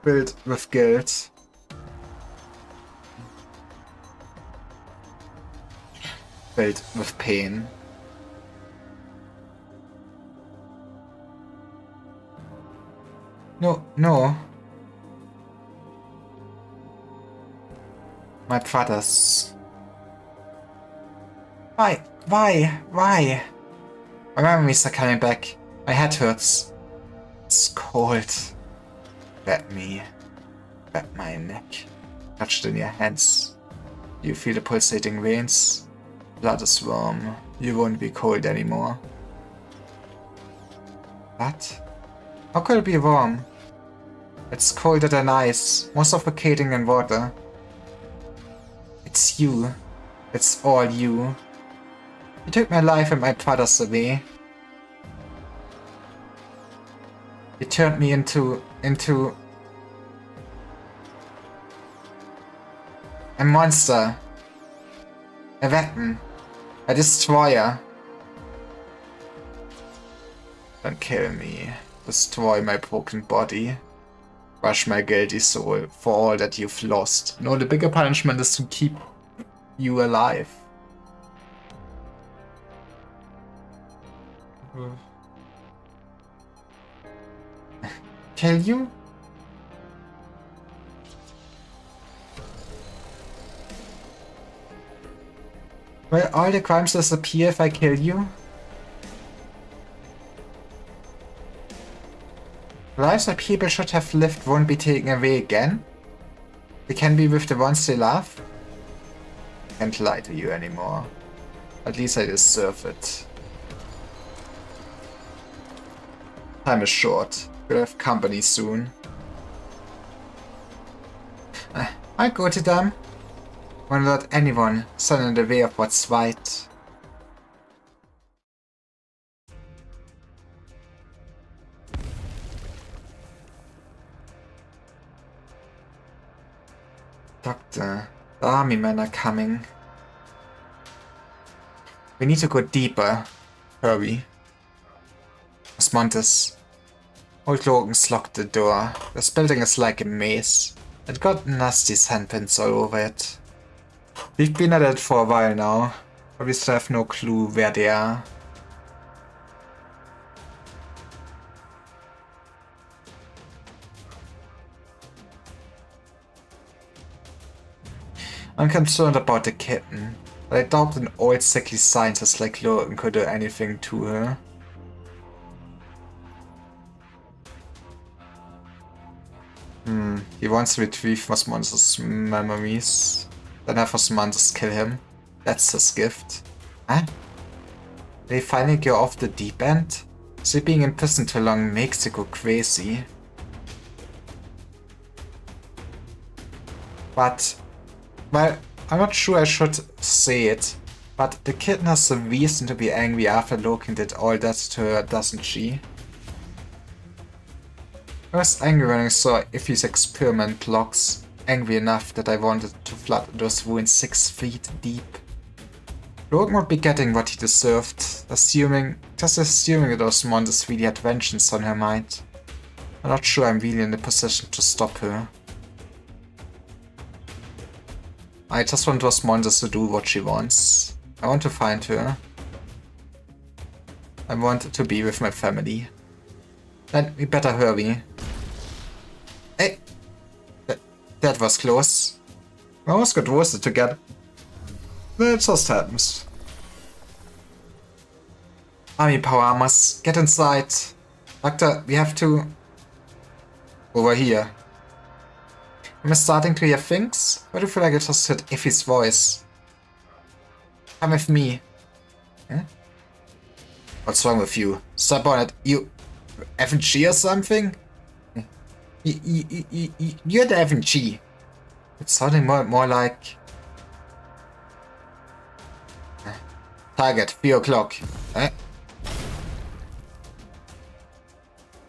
Filled with guilt. Filled with pain. No, no. My brothers. Why? My memories are coming back. My head hurts. It's cold. Grab me. Grab my neck. Touch it in your hands. You feel the pulsating veins. Blood is warm. You won't be cold anymore. What? How could it be warm? It's colder than ice, more suffocating than water. It's you. It's all you. You took my life and my brothers away. You turned me into a monster. A weapon. A destroyer. Don't kill me. Destroy my broken body. Crush my guilty soul for all that you've lost. No, the bigger punishment is to keep you alive. Kill you? Will all the crimes disappear if I kill you? The lives that people should have lived won't be taken away again? They can be with the ones they love? I can't lie to you anymore. At least I deserve it. Time is short. We'll have company soon. I'll go to them. Won't let anyone stand in the way of what's right. Doctor, the army men are coming. We need to go deeper. Hurry. Osmontes. Old Logan's locked the door. This building is like a maze. It got nasty sandpins all over it. We've been at it for a while now, but we still have no clue where they are. I'm concerned about the kitten, but I doubt an old sickly scientist like Logan could do anything to her. He wants to retrieve Osmontes' memories. Then have Osmontes kill him. That's his gift. Huh? They finally go off the deep end? So being in prison too long makes you go crazy. But, well, I'm not sure I should say it, but the kitten has a reason to be angry after Logan did all that to her, doesn't she? I was angry when I saw Iffy's experiment logs, angry enough that I wanted to flood those wounds 6 feet deep. Logan would be getting what he deserved, just assuming that Osmontes really had vengeance on her mind. I'm not sure I'm really in the position to stop her. I just want Osmontes to do what she wants. I want to find her. I want to be with my family. Then we better hurry. Hey! That was close. I almost got roasted together. That just happens. Army power armors, get inside. Doctor, we have to... Over here. Am I starting to hear things? Why do I feel like I just heard Iffy's voice? Come with me. Huh? What's wrong with you? Stop on it. You... FNG or something? You're the FNG. It's sounding more like... Target, 3 o'clock.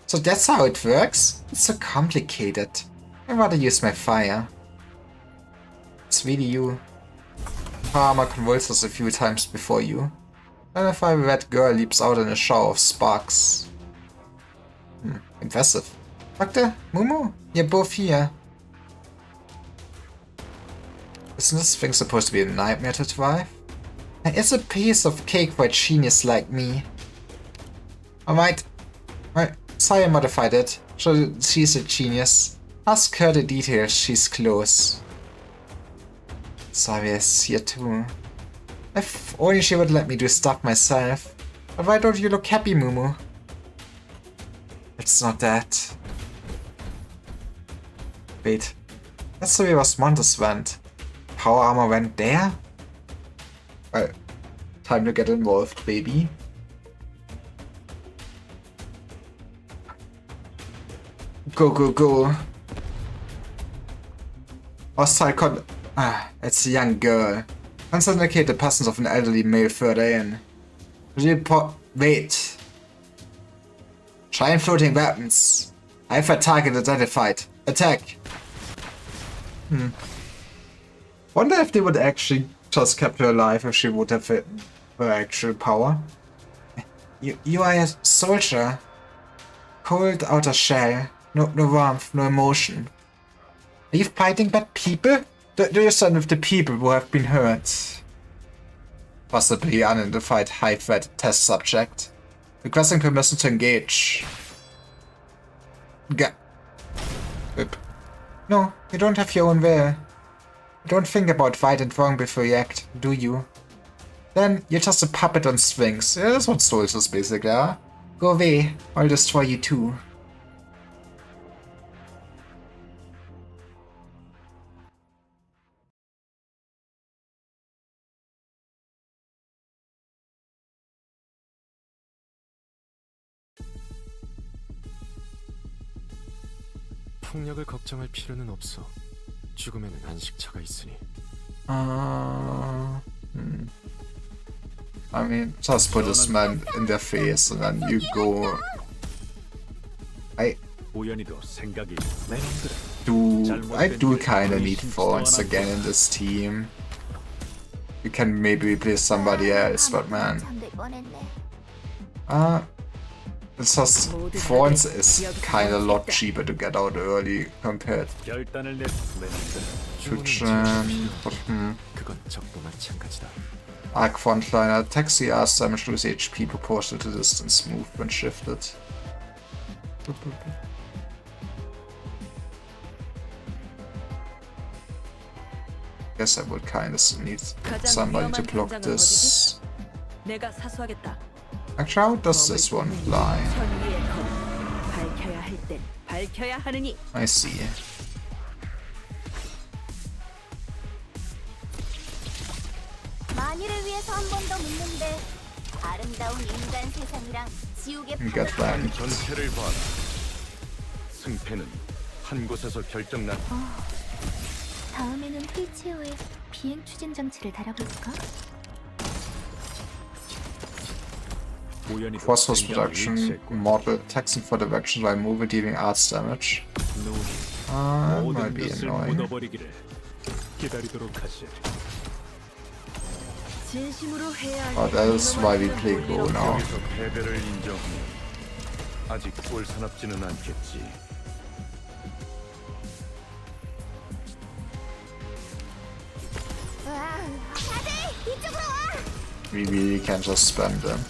So that's how it works? It's so complicated. I'd rather use my fire. It's really you. Armor convulses a few times before you. And a fiery red girl leaps out in a shower of sparks. Impressive. Doctor, Mumu, you're both here. Isn't this thing supposed to be a nightmare to drive? It's a piece of cake for a genius like me. Alright. Sorry I modified it. So she's a genius. Ask her the details, she's close. Sorry, I see it too. If only she would let me do stuff myself. But why don't you look happy, Mumu? It's not that. Wait. That's the way was Montes went. Power armor went there? Well, time to get involved, baby. Go, go, go. Hostile con... Ah, it's a young girl. Let's indicate the presence of an elderly male further in. Wait. Giant floating weapons. Alpha target identified. Attack. Wonder if they would actually just kept her alive if she would have hit her actual power. You are a soldier. Cold outer shell. No warmth, no emotion. Are you fighting bad people? Do you stand with the people who have been hurt? Possibly unidentified high-threat test subject. Requesting permission to engage. Whip. No, you don't have your own will. You don't think about right and wrong before you act, do you? Then you're just a puppet on strings. Yeah, that's what soldiers basically are. Go away, I'll destroy you too. 폭력을 걱정할 필요는 없어. 죽음에는 안식처가 있으니. I mean, just put this man in their face and then you go. I do kinda need thorns again in this team. You can maybe replace somebody else, but man. It's just thorns is kinda a lot cheaper to get out early compared to 그건 적도 마찬가지다. Arc Frontliner. Taxi Arts damage lose HP proportional to distance moved when shifted. Guess I would kinda need somebody to block this. 내가 사수하겠다. Actually, how does this one fly? 밝혀야 할 땐 밝혀야 하느니. I see. 만일을 위해서 한 번 더 묻는데 아름다운 인간 세상이랑 지옥의 Get back. 전체를 봐라. 승패는 한 곳에서 결정난. 다음에는 휠체어에 비행 추진 장치를 달아볼까? Phosphorus production model taxing for direction while moving dealing arts damage. Might be annoying. Oh, that is why we play Go now. 여기서 패배를 인정하면 아직 꼴사납지는 않겠지. 다들 이쪽으로 와! We really can't just spam them.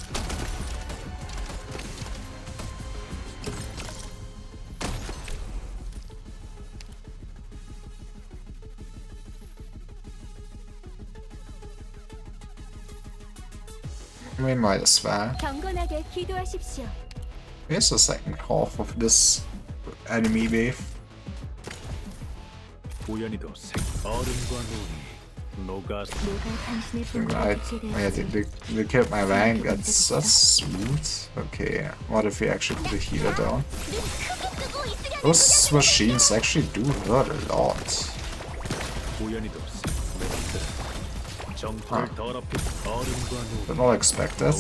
We might as well. 경건하게 기도하십시오. Here's the second half of this enemy wave. 우연히도 얼음과 눈이 녹아 Yeah, they killed my rank. That's sweet. Okay, what if we actually put a healer down? Those machines actually do hurt a lot. Did not expect that.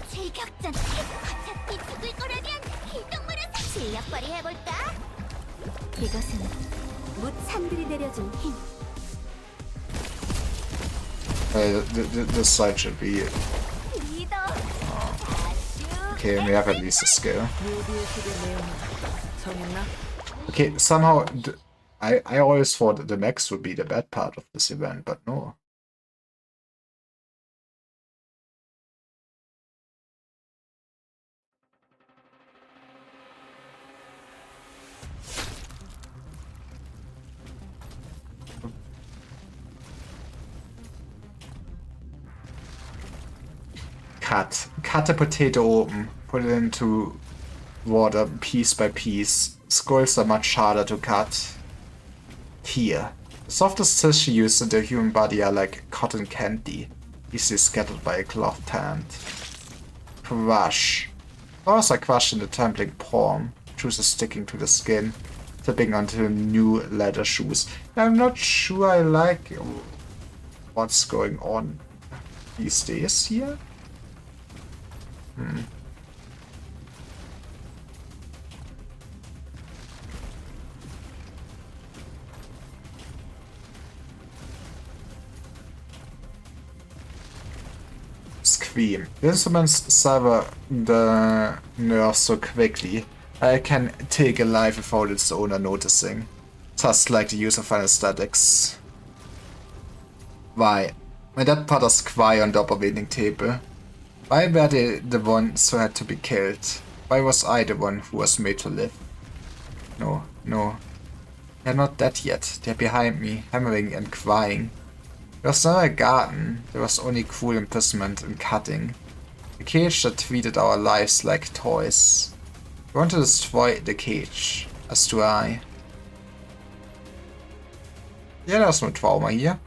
실격전 어차피 죽을 거라면 필동물은 실력 발휘해볼까? 이것은 못 산들이 내려준 힘. This side should be it. 리더. Okay, we have at least a skill. Okay, somehow I always thought that the mechs would be the bad part of this event, but no. Cut a potato open, put it into water piece by piece. Skulls are much harder to cut. Here. The softest tissues in the human body are like cotton candy, easily scattered by a gloved hand. Crush. Flowers are crushed in the trembling palm, juices sticking to the skin, slipping onto new leather shoes. I'm not sure I like what's going on these days here. Scream. The instruments sever the nerves so quickly I can take a life without its owner noticing. Just like the use of anesthetics. Why? My dad put us cry on the operating table. Why were they the ones who had to be killed? Why was I the one who was made to live? No, no. They're not dead yet. They're behind me, hammering and crying. There was not a garden. There was only cruel imprisonment and cutting. A cage that treated our lives like toys. We want to destroy the cage. As do I. Yeah, there's no trauma here.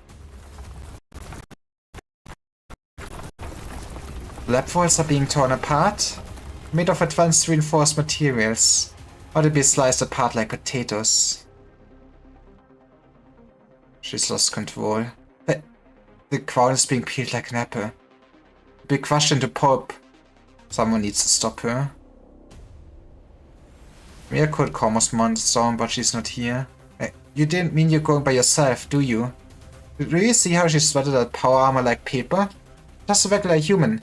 Lab walls are being torn apart. Made of advanced reinforced materials. Or to be sliced apart like potatoes. She's lost control. The crown is being peeled like an apple. Being crushed into pulp. Someone needs to stop her. Mia could calm us Storm, but she's not here. You didn't mean you're going by yourself, do you? Do you see how she sweated that power armor like paper? Just a regular human.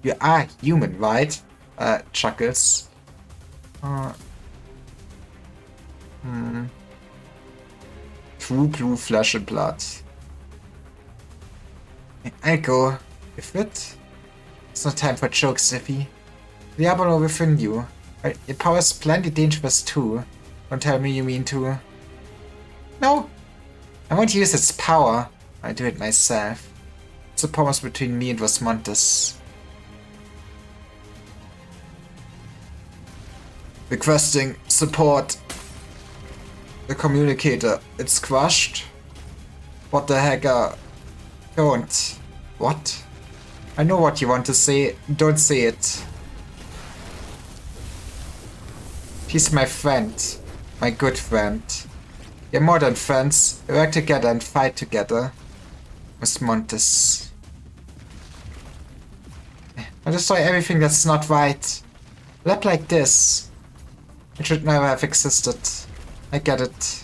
You are human, right? Chuckles. True blue flesh and blood. I go. If it. It's not time for jokes, Zippy. The Diablo within you. Your power is plenty dangerous too. Don't tell me you mean to. No. I won't use its power. I do it myself. It's a promise between me and Rosmontes. Requesting support. The communicator. It's crushed. What the heck? Don't. What? I know what you want to say. Don't say it. She's my friend. My good friend. You're more than friends. We work together and fight together. Miss Montes. I destroy everything that's not right. A lab like this. It should never have existed. I get it.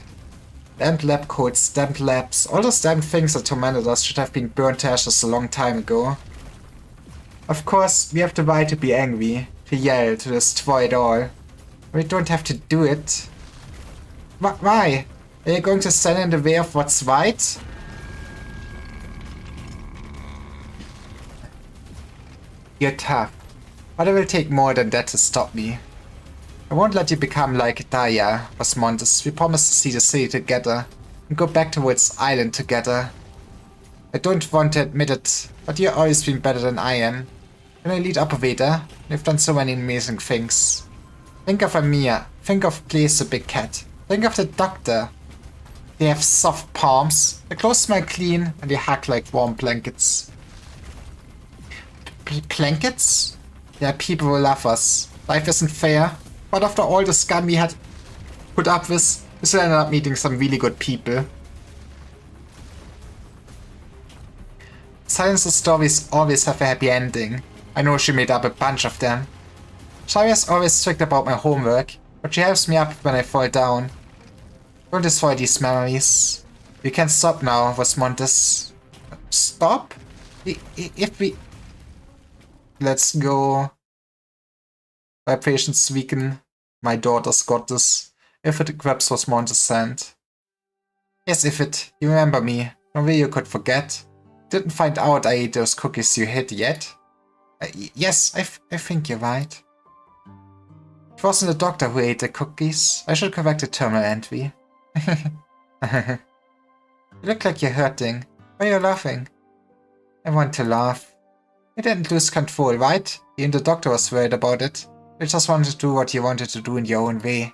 Damned lab coats, damned labs, all those damn things that tormented us should have been burnt to ashes a long time ago. Of course, we have the right to be angry, to yell, to destroy it all. We don't have to do it. Why? Are you going to stand in the way of what's right? You're tough, but it will take more than that to stop me. I won't let you become like Daya, Osmontes. We promised to see the city together and go back to its island together. I don't want to admit it, but you've always been better than I am. You're an elite operator. You've done so many amazing things. Think of Amir. Think of Blaze the Big Cat. Think of the doctor. They have soft palms. Their clothes smell clean and they hug like warm blankets. Blankets? There are people who love us. Life isn't fair. But after all the scum we had put up with, we still ended up meeting some really good people. Silence's stories always have a happy ending. I know she made up a bunch of them. Sharia's always strict about my homework, but she helps me up when I fall down. Don't destroy these memories. We can stop now, Rosmontes. Stop? If we... Let's go. My patience weaken. My daughter's got this. If it grabs Rosmontes' hand. Yes, if it. You remember me. No way you could forget. Didn't find out I ate those cookies you hid yet. Yes, I think you're right. It wasn't the doctor who ate the cookies. I should correct the terminal entry. You look like you're hurting. Why are you laughing? I want to laugh. You didn't lose control, right? Even the doctor was worried about it. You just wanted to do what you wanted to do in your own way.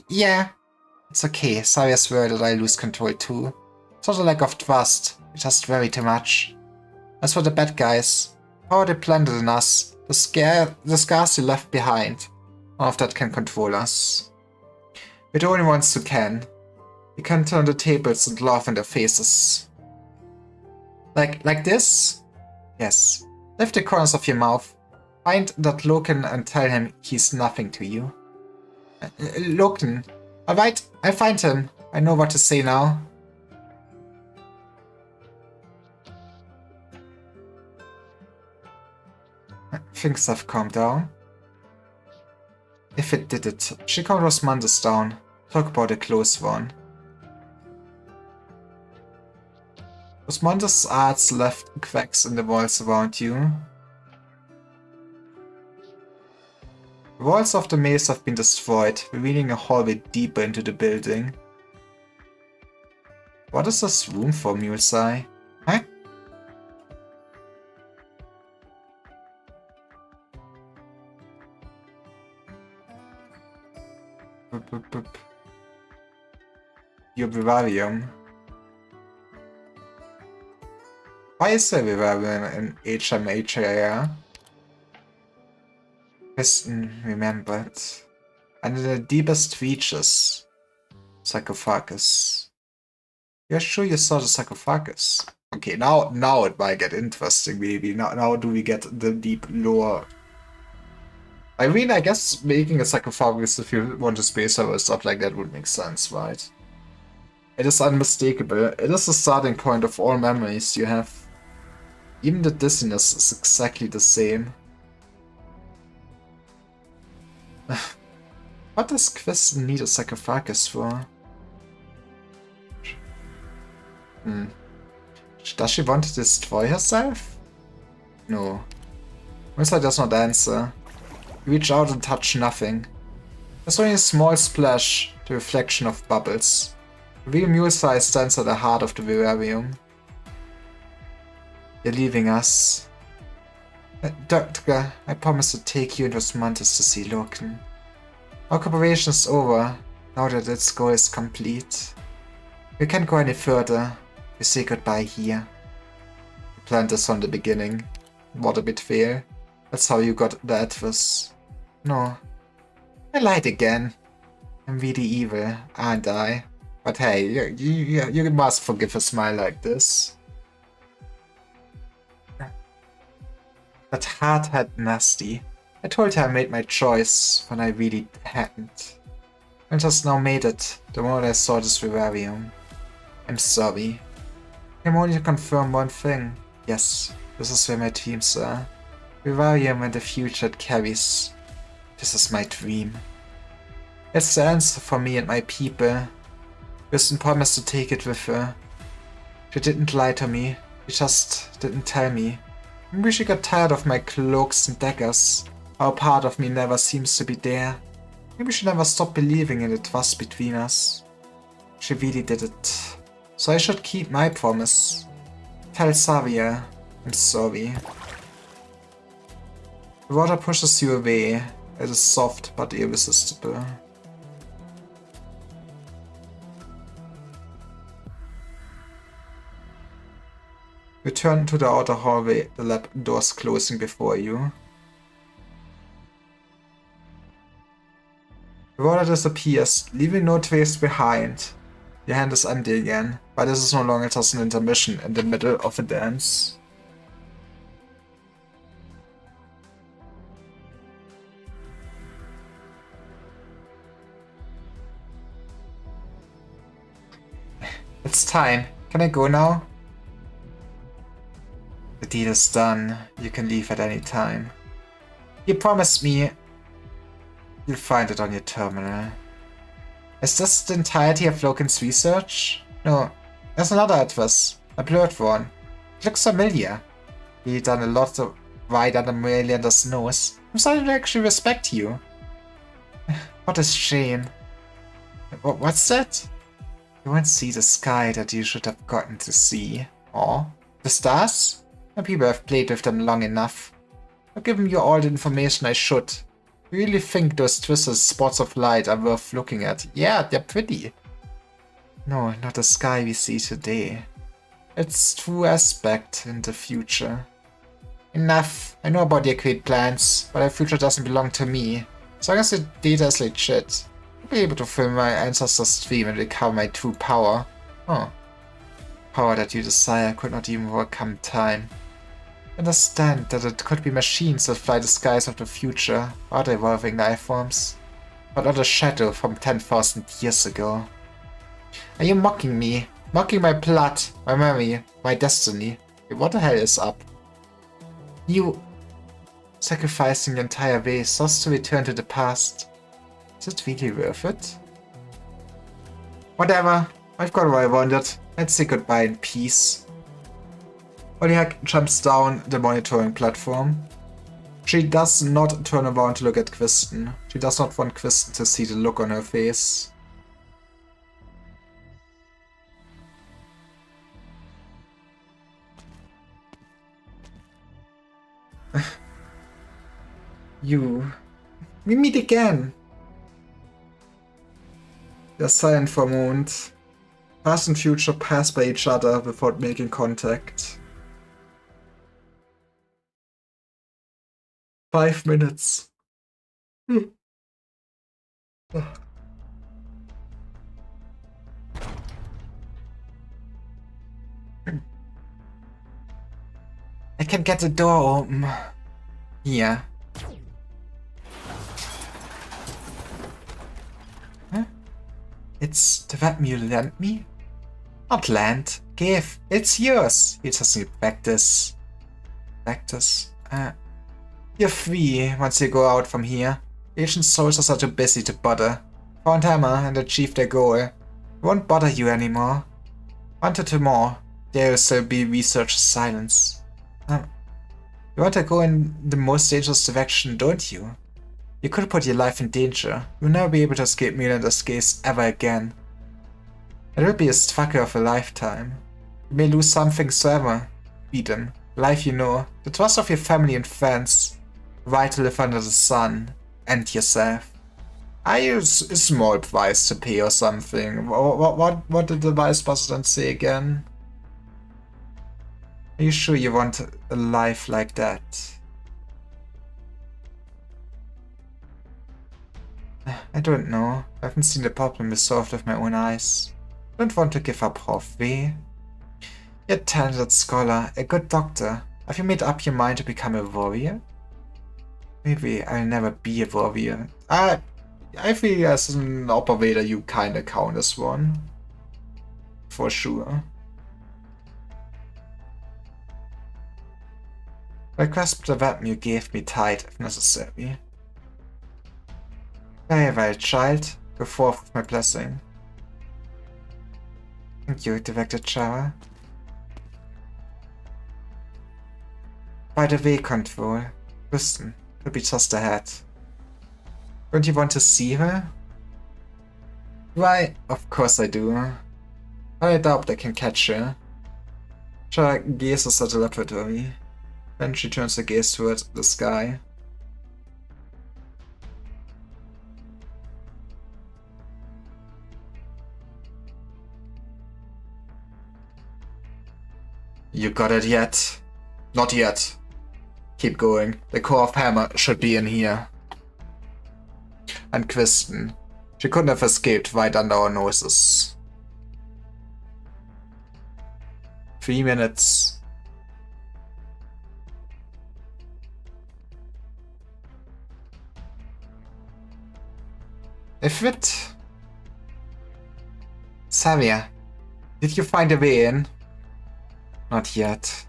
Yeah. It's okay, sorry I swear that I lose control too. It's not a lack of trust, we just worry too much. As for the bad guys, how they planted in us, the scars they left behind, none of that can control us. We're the only ones who can. We can turn the tables and laugh in their faces. Like this? Yes. Lift the corners of your mouth. Find that Loken and tell him he's nothing to you. Loken. Alright, I'll find him. I know what to say now. Things have calmed down. If it did it, she calmed Osmandus down. Talk about a close one. Osmandus' arts left cracks in the walls around you. The walls of the maze have been destroyed, revealing a hallway deeper into the building. What is this room for, Mulesai? Huh? Your vivarium. Why is there vivarium in HMH area? Kristen remembered. And in the deepest reaches. Sarcophagus. You're sure you saw the sarcophagus? Okay, now it might get interesting, maybe. Now do we get the deep lore? I mean, I guess making a sarcophagus if you want to space or stuff like that would make sense, right? It is unmistakable. It is the starting point of all memories you have. Even the dizziness is exactly the same. What does Kristen need a sarcophagus for? Does she want to destroy herself? No. Missa does not answer. You reach out and touch nothing. There's only a small splash, the reflection of bubbles. The real Mulesai stands at the heart of the vivarium. You're leaving us. Doctor, I promised to take you and Osmanthus to see Loken. Our cooperation is over, now that its goal is complete. We can't go any further. We say goodbye here. We planned this from the beginning. What a betrayal. That's how you got the address. No. I lied again. I'm really evil, aren't I? But hey, you must forgive a smile like this. That heart had nasty. I told her I made my choice when I really hadn't. And just now made it, the moment I saw this vivarium. I'm sorry. I can only confirm one thing. Yes, this is where my dreams are. Vivarium and the future it carries. This is my dream. It's the answer for me and my people. Kristen promised to take it with her. She didn't lie to me. She just didn't tell me. Maybe she got tired of my cloaks and daggers. How part of me never seems to be there. Maybe she never stopped believing in the trust between us. She really did it. So I should keep my promise. Tell Xavier I'm sorry. The water pushes you away. It is soft but irresistible. Return to the outer hallway, the lab doors closing before you. The water disappears, leaving no trace behind. Your hand is empty again, but this is no longer just an intermission in the middle of a dance. It's time. Can I go now? The deal is done. You can leave at any time. You promised me you'll find it on your terminal. Is this the entirety of Loken's research? No, there's another address. A blurred one. It looks familiar. You've done a lot of right under Meliander's nose. I'm starting to actually respect you. What a shame. What's that? You won't see the sky that you should have gotten to see. Or the stars? And people have played with them long enough. I've given you all the information I should. You really think those twisted spots of light are worth looking at? Yeah, they're pretty. No, not the sky we see today. Its true aspect in the future. Enough. I know about your great plans, but our future doesn't belong to me. As long as the data is legit, I'll be able to fill my ancestors' dream and recover my true power. Oh. Power that you desire could not even overcome time. Understand that it could be machines that fly the skies of the future, other evolving life forms, but not a shadow from 10,000 years ago. Are you mocking me? Mocking my plot, my memory, my destiny? What the hell is up? You sacrificing the entire race just to return to the past. Is it really worth it? Whatever, I've got what I wanted. Let's say goodbye in peace. Oliak jumps down the monitoring platform. She does not turn around to look at Kristen. She does not want Kristen to see the look on her face. You. We meet again. They're silent for a moment. Past and future pass by each other without making contact. 5 minutes. I can get the door open. Here. Huh? It's the weapon you lent me? Not lent. Give. It's yours. You just need practice. Practice. You're free once you go out from here. Ancient soldiers are too busy to bother. Found hammer and achieved their goal. It won't bother you anymore. 1 to 2 more. There will still be research silence. You want to go in the most dangerous direction, don't you? You could put your life in danger. You'll never be able to escape Mulander's gaze ever again. It will be a struggle of a lifetime. You may lose some things forever. Freedom, life you know, the trust of your family and friends, the right to live under the sun, and yourself. I use a small price to pay or something. What did the vice president say again? Are you sure you want a life like that? I don't know. I haven't seen the problem resolved with my own eyes. I don't want to give up halfway. You're a talented scholar, a good doctor. Have you made up your mind to become a warrior? Maybe I'll never be a warrior. I feel as an operator you kinda count as one. For sure. I grasp the weapon you gave me tight if necessary. Very well, child. Go forth with my blessing. Thank you, Director Chara. By the way, Control. Kristen, will be just ahead. Don't you want to see her? Why, of course I do. But I doubt I can catch her. Chara gazes at the laboratory. Then she turns her gaze towards the sky. You got it yet? Not yet. Keep going. The core of Hammer should be in here. And Kristen. She couldn't have escaped right under our noses. 3 minutes. Ifrit? Xavier, did you find a way in? Not yet.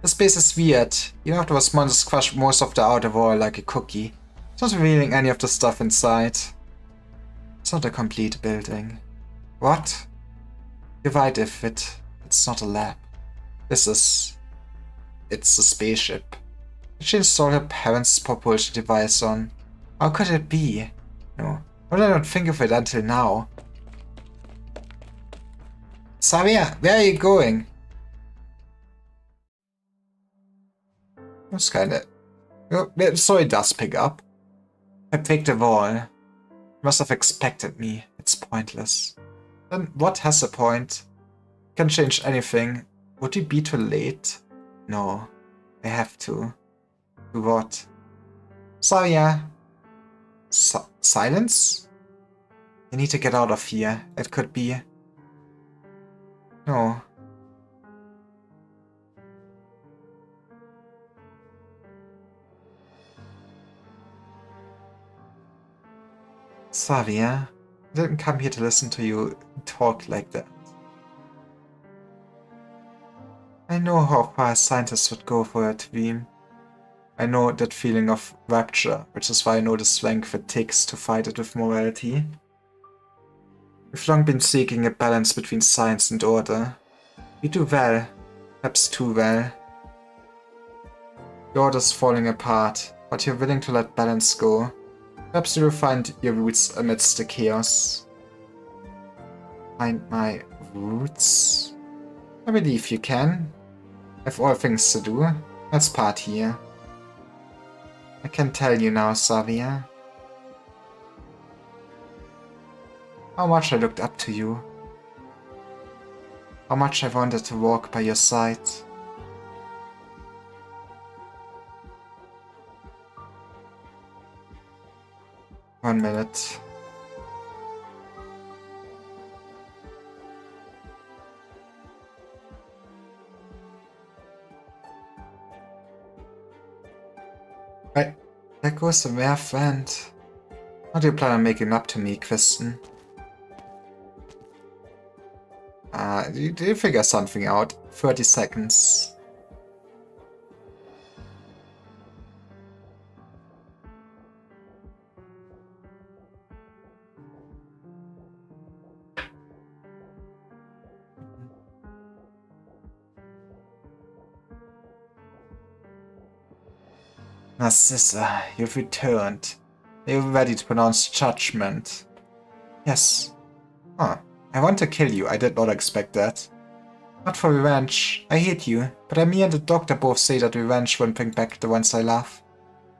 This space is weird. You have to respond to squash most of the outer wall like a cookie. It's not revealing any of the stuff inside. It's not a complete building. What? You're right, Ifrit. It's not a lab. It's a spaceship. She installed her parents' propulsion device on. How could it be? No. Why did I not think of it until now? Xavier, where are you going? That's kinda... Oh, so it does pick up. I picked a wall. You must have expected me. It's pointless. Then what has a point? Can change anything. Would it be too late? No. I have to. Do what? Sorry. Silence? I need to get out of here. It could be... No. Xavier, I didn't come here to listen to you talk like that. I know how far a scientist would go for a dream. I know that feeling of rapture, which is why I know the strength it takes to fight it with morality. We've long been seeking a balance between science and order. We do well, perhaps too well. The order's falling apart, but you're willing to let balance go. Perhaps you will find your roots amidst the chaos. Find my roots? I believe you can. I have all things to do. Let's part here. I can tell you now, Xavier. How much I looked up to you. How much I wanted to walk by your side. One minute. Right. There goes a rare friend. How do you plan on making up to me, Kristen? Do you figure something out? 30 seconds. Narcissa, you've returned. Are you ready to pronounce judgment? Yes. Huh. I want to kill you. I did not expect that. Not for revenge. I hate you, but me and the doctor both say that revenge won't bring back the ones I love.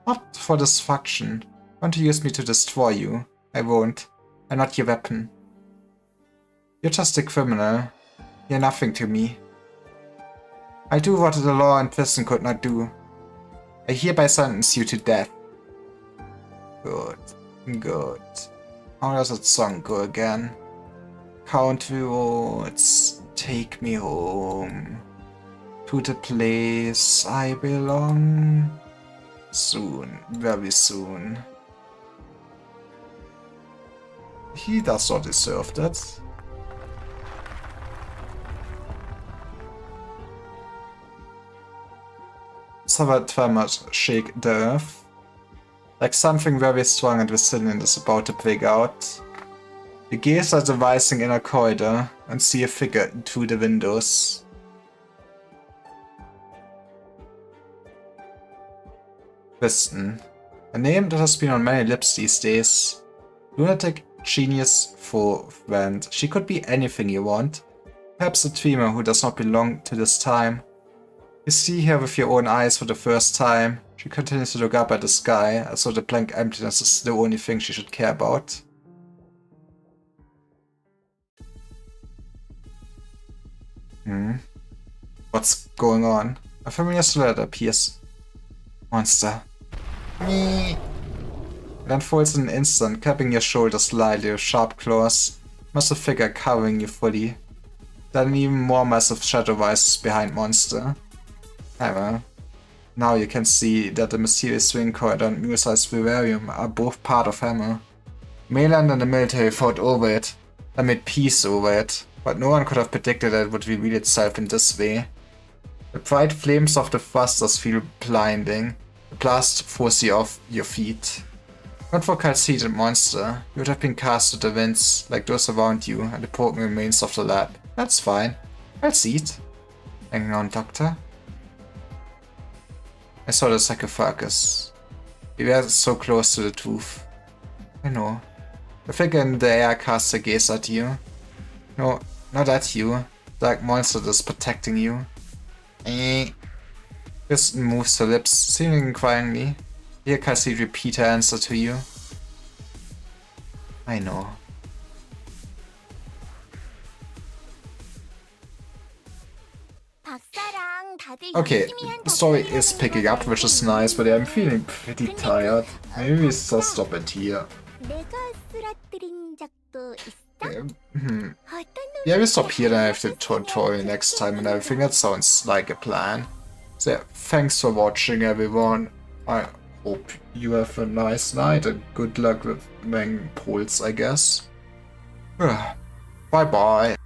Not for destruction. Want to use me to destroy you? I won't. I'm not your weapon. You're just a criminal. You're nothing to me. I do what the law and prison could not do. I hereby sentence you to death. Good. Good. How does that song go again? Country roads, take me home. To the place I belong. Soon, very soon. He does not deserve that. Several tremors shake the earth. Like something very strong and resilient is about to break out. You gaze at the rising inner corridor and see a figure through the windows. Kristen. A name that has been on many lips these days. Lunatic, genius, foe, friend. She could be anything you want. Perhaps a dreamer who does not belong to this time. You see her with your own eyes for the first time. She continues to look up at the sky, as though the blank emptiness is the only thing she should care about. What's going on? A familiar silhouette appears. Monster. Me. It unfolds in an instant, capping your shoulders slightly with sharp claws. Massive figure covering you fully. Then an even more massive shadow rises behind Monster. However, now you can see that the mysterious swing corridor and mule-sized vivarium are both part of Hammer. Mainland and the military fought over it, and made peace over it, but no one could have predicted that it would reveal itself in this way. The bright flames of the thrusters feel blinding. The blast forces you off your feet. Not for calcitated Monster, you would have been cast to the winds, like those around you and the broken remains of the lab. That's fine. I'll see it. Hanging on, Doctor. I saw the sarcophagus. We were so close to the truth. I know. The figure in the air casts a gaze at you. No, not at you. Dark monster that's protecting you. Kristen moves her lips, seeming inquiringly. Here Cassie repeat her answer to you. I know. 박사랑 다들 Okay, 열심히 한 the story is 덕분이라는 picking 건 up, which is 알고 nice, but I'm 있는데 feeling pretty tired. Maybe we just stop it here. 내가 쓰러뜨린 적도 있어? 어떤 Yeah, we 놈이 stop here, then I have the 잘못했으면 tutorial next time and everything. 좋겠는데. That sounds like a plan. So, yeah, thanks for watching, everyone. I hope you have a nice night and good luck with making polls, I guess. Bye bye.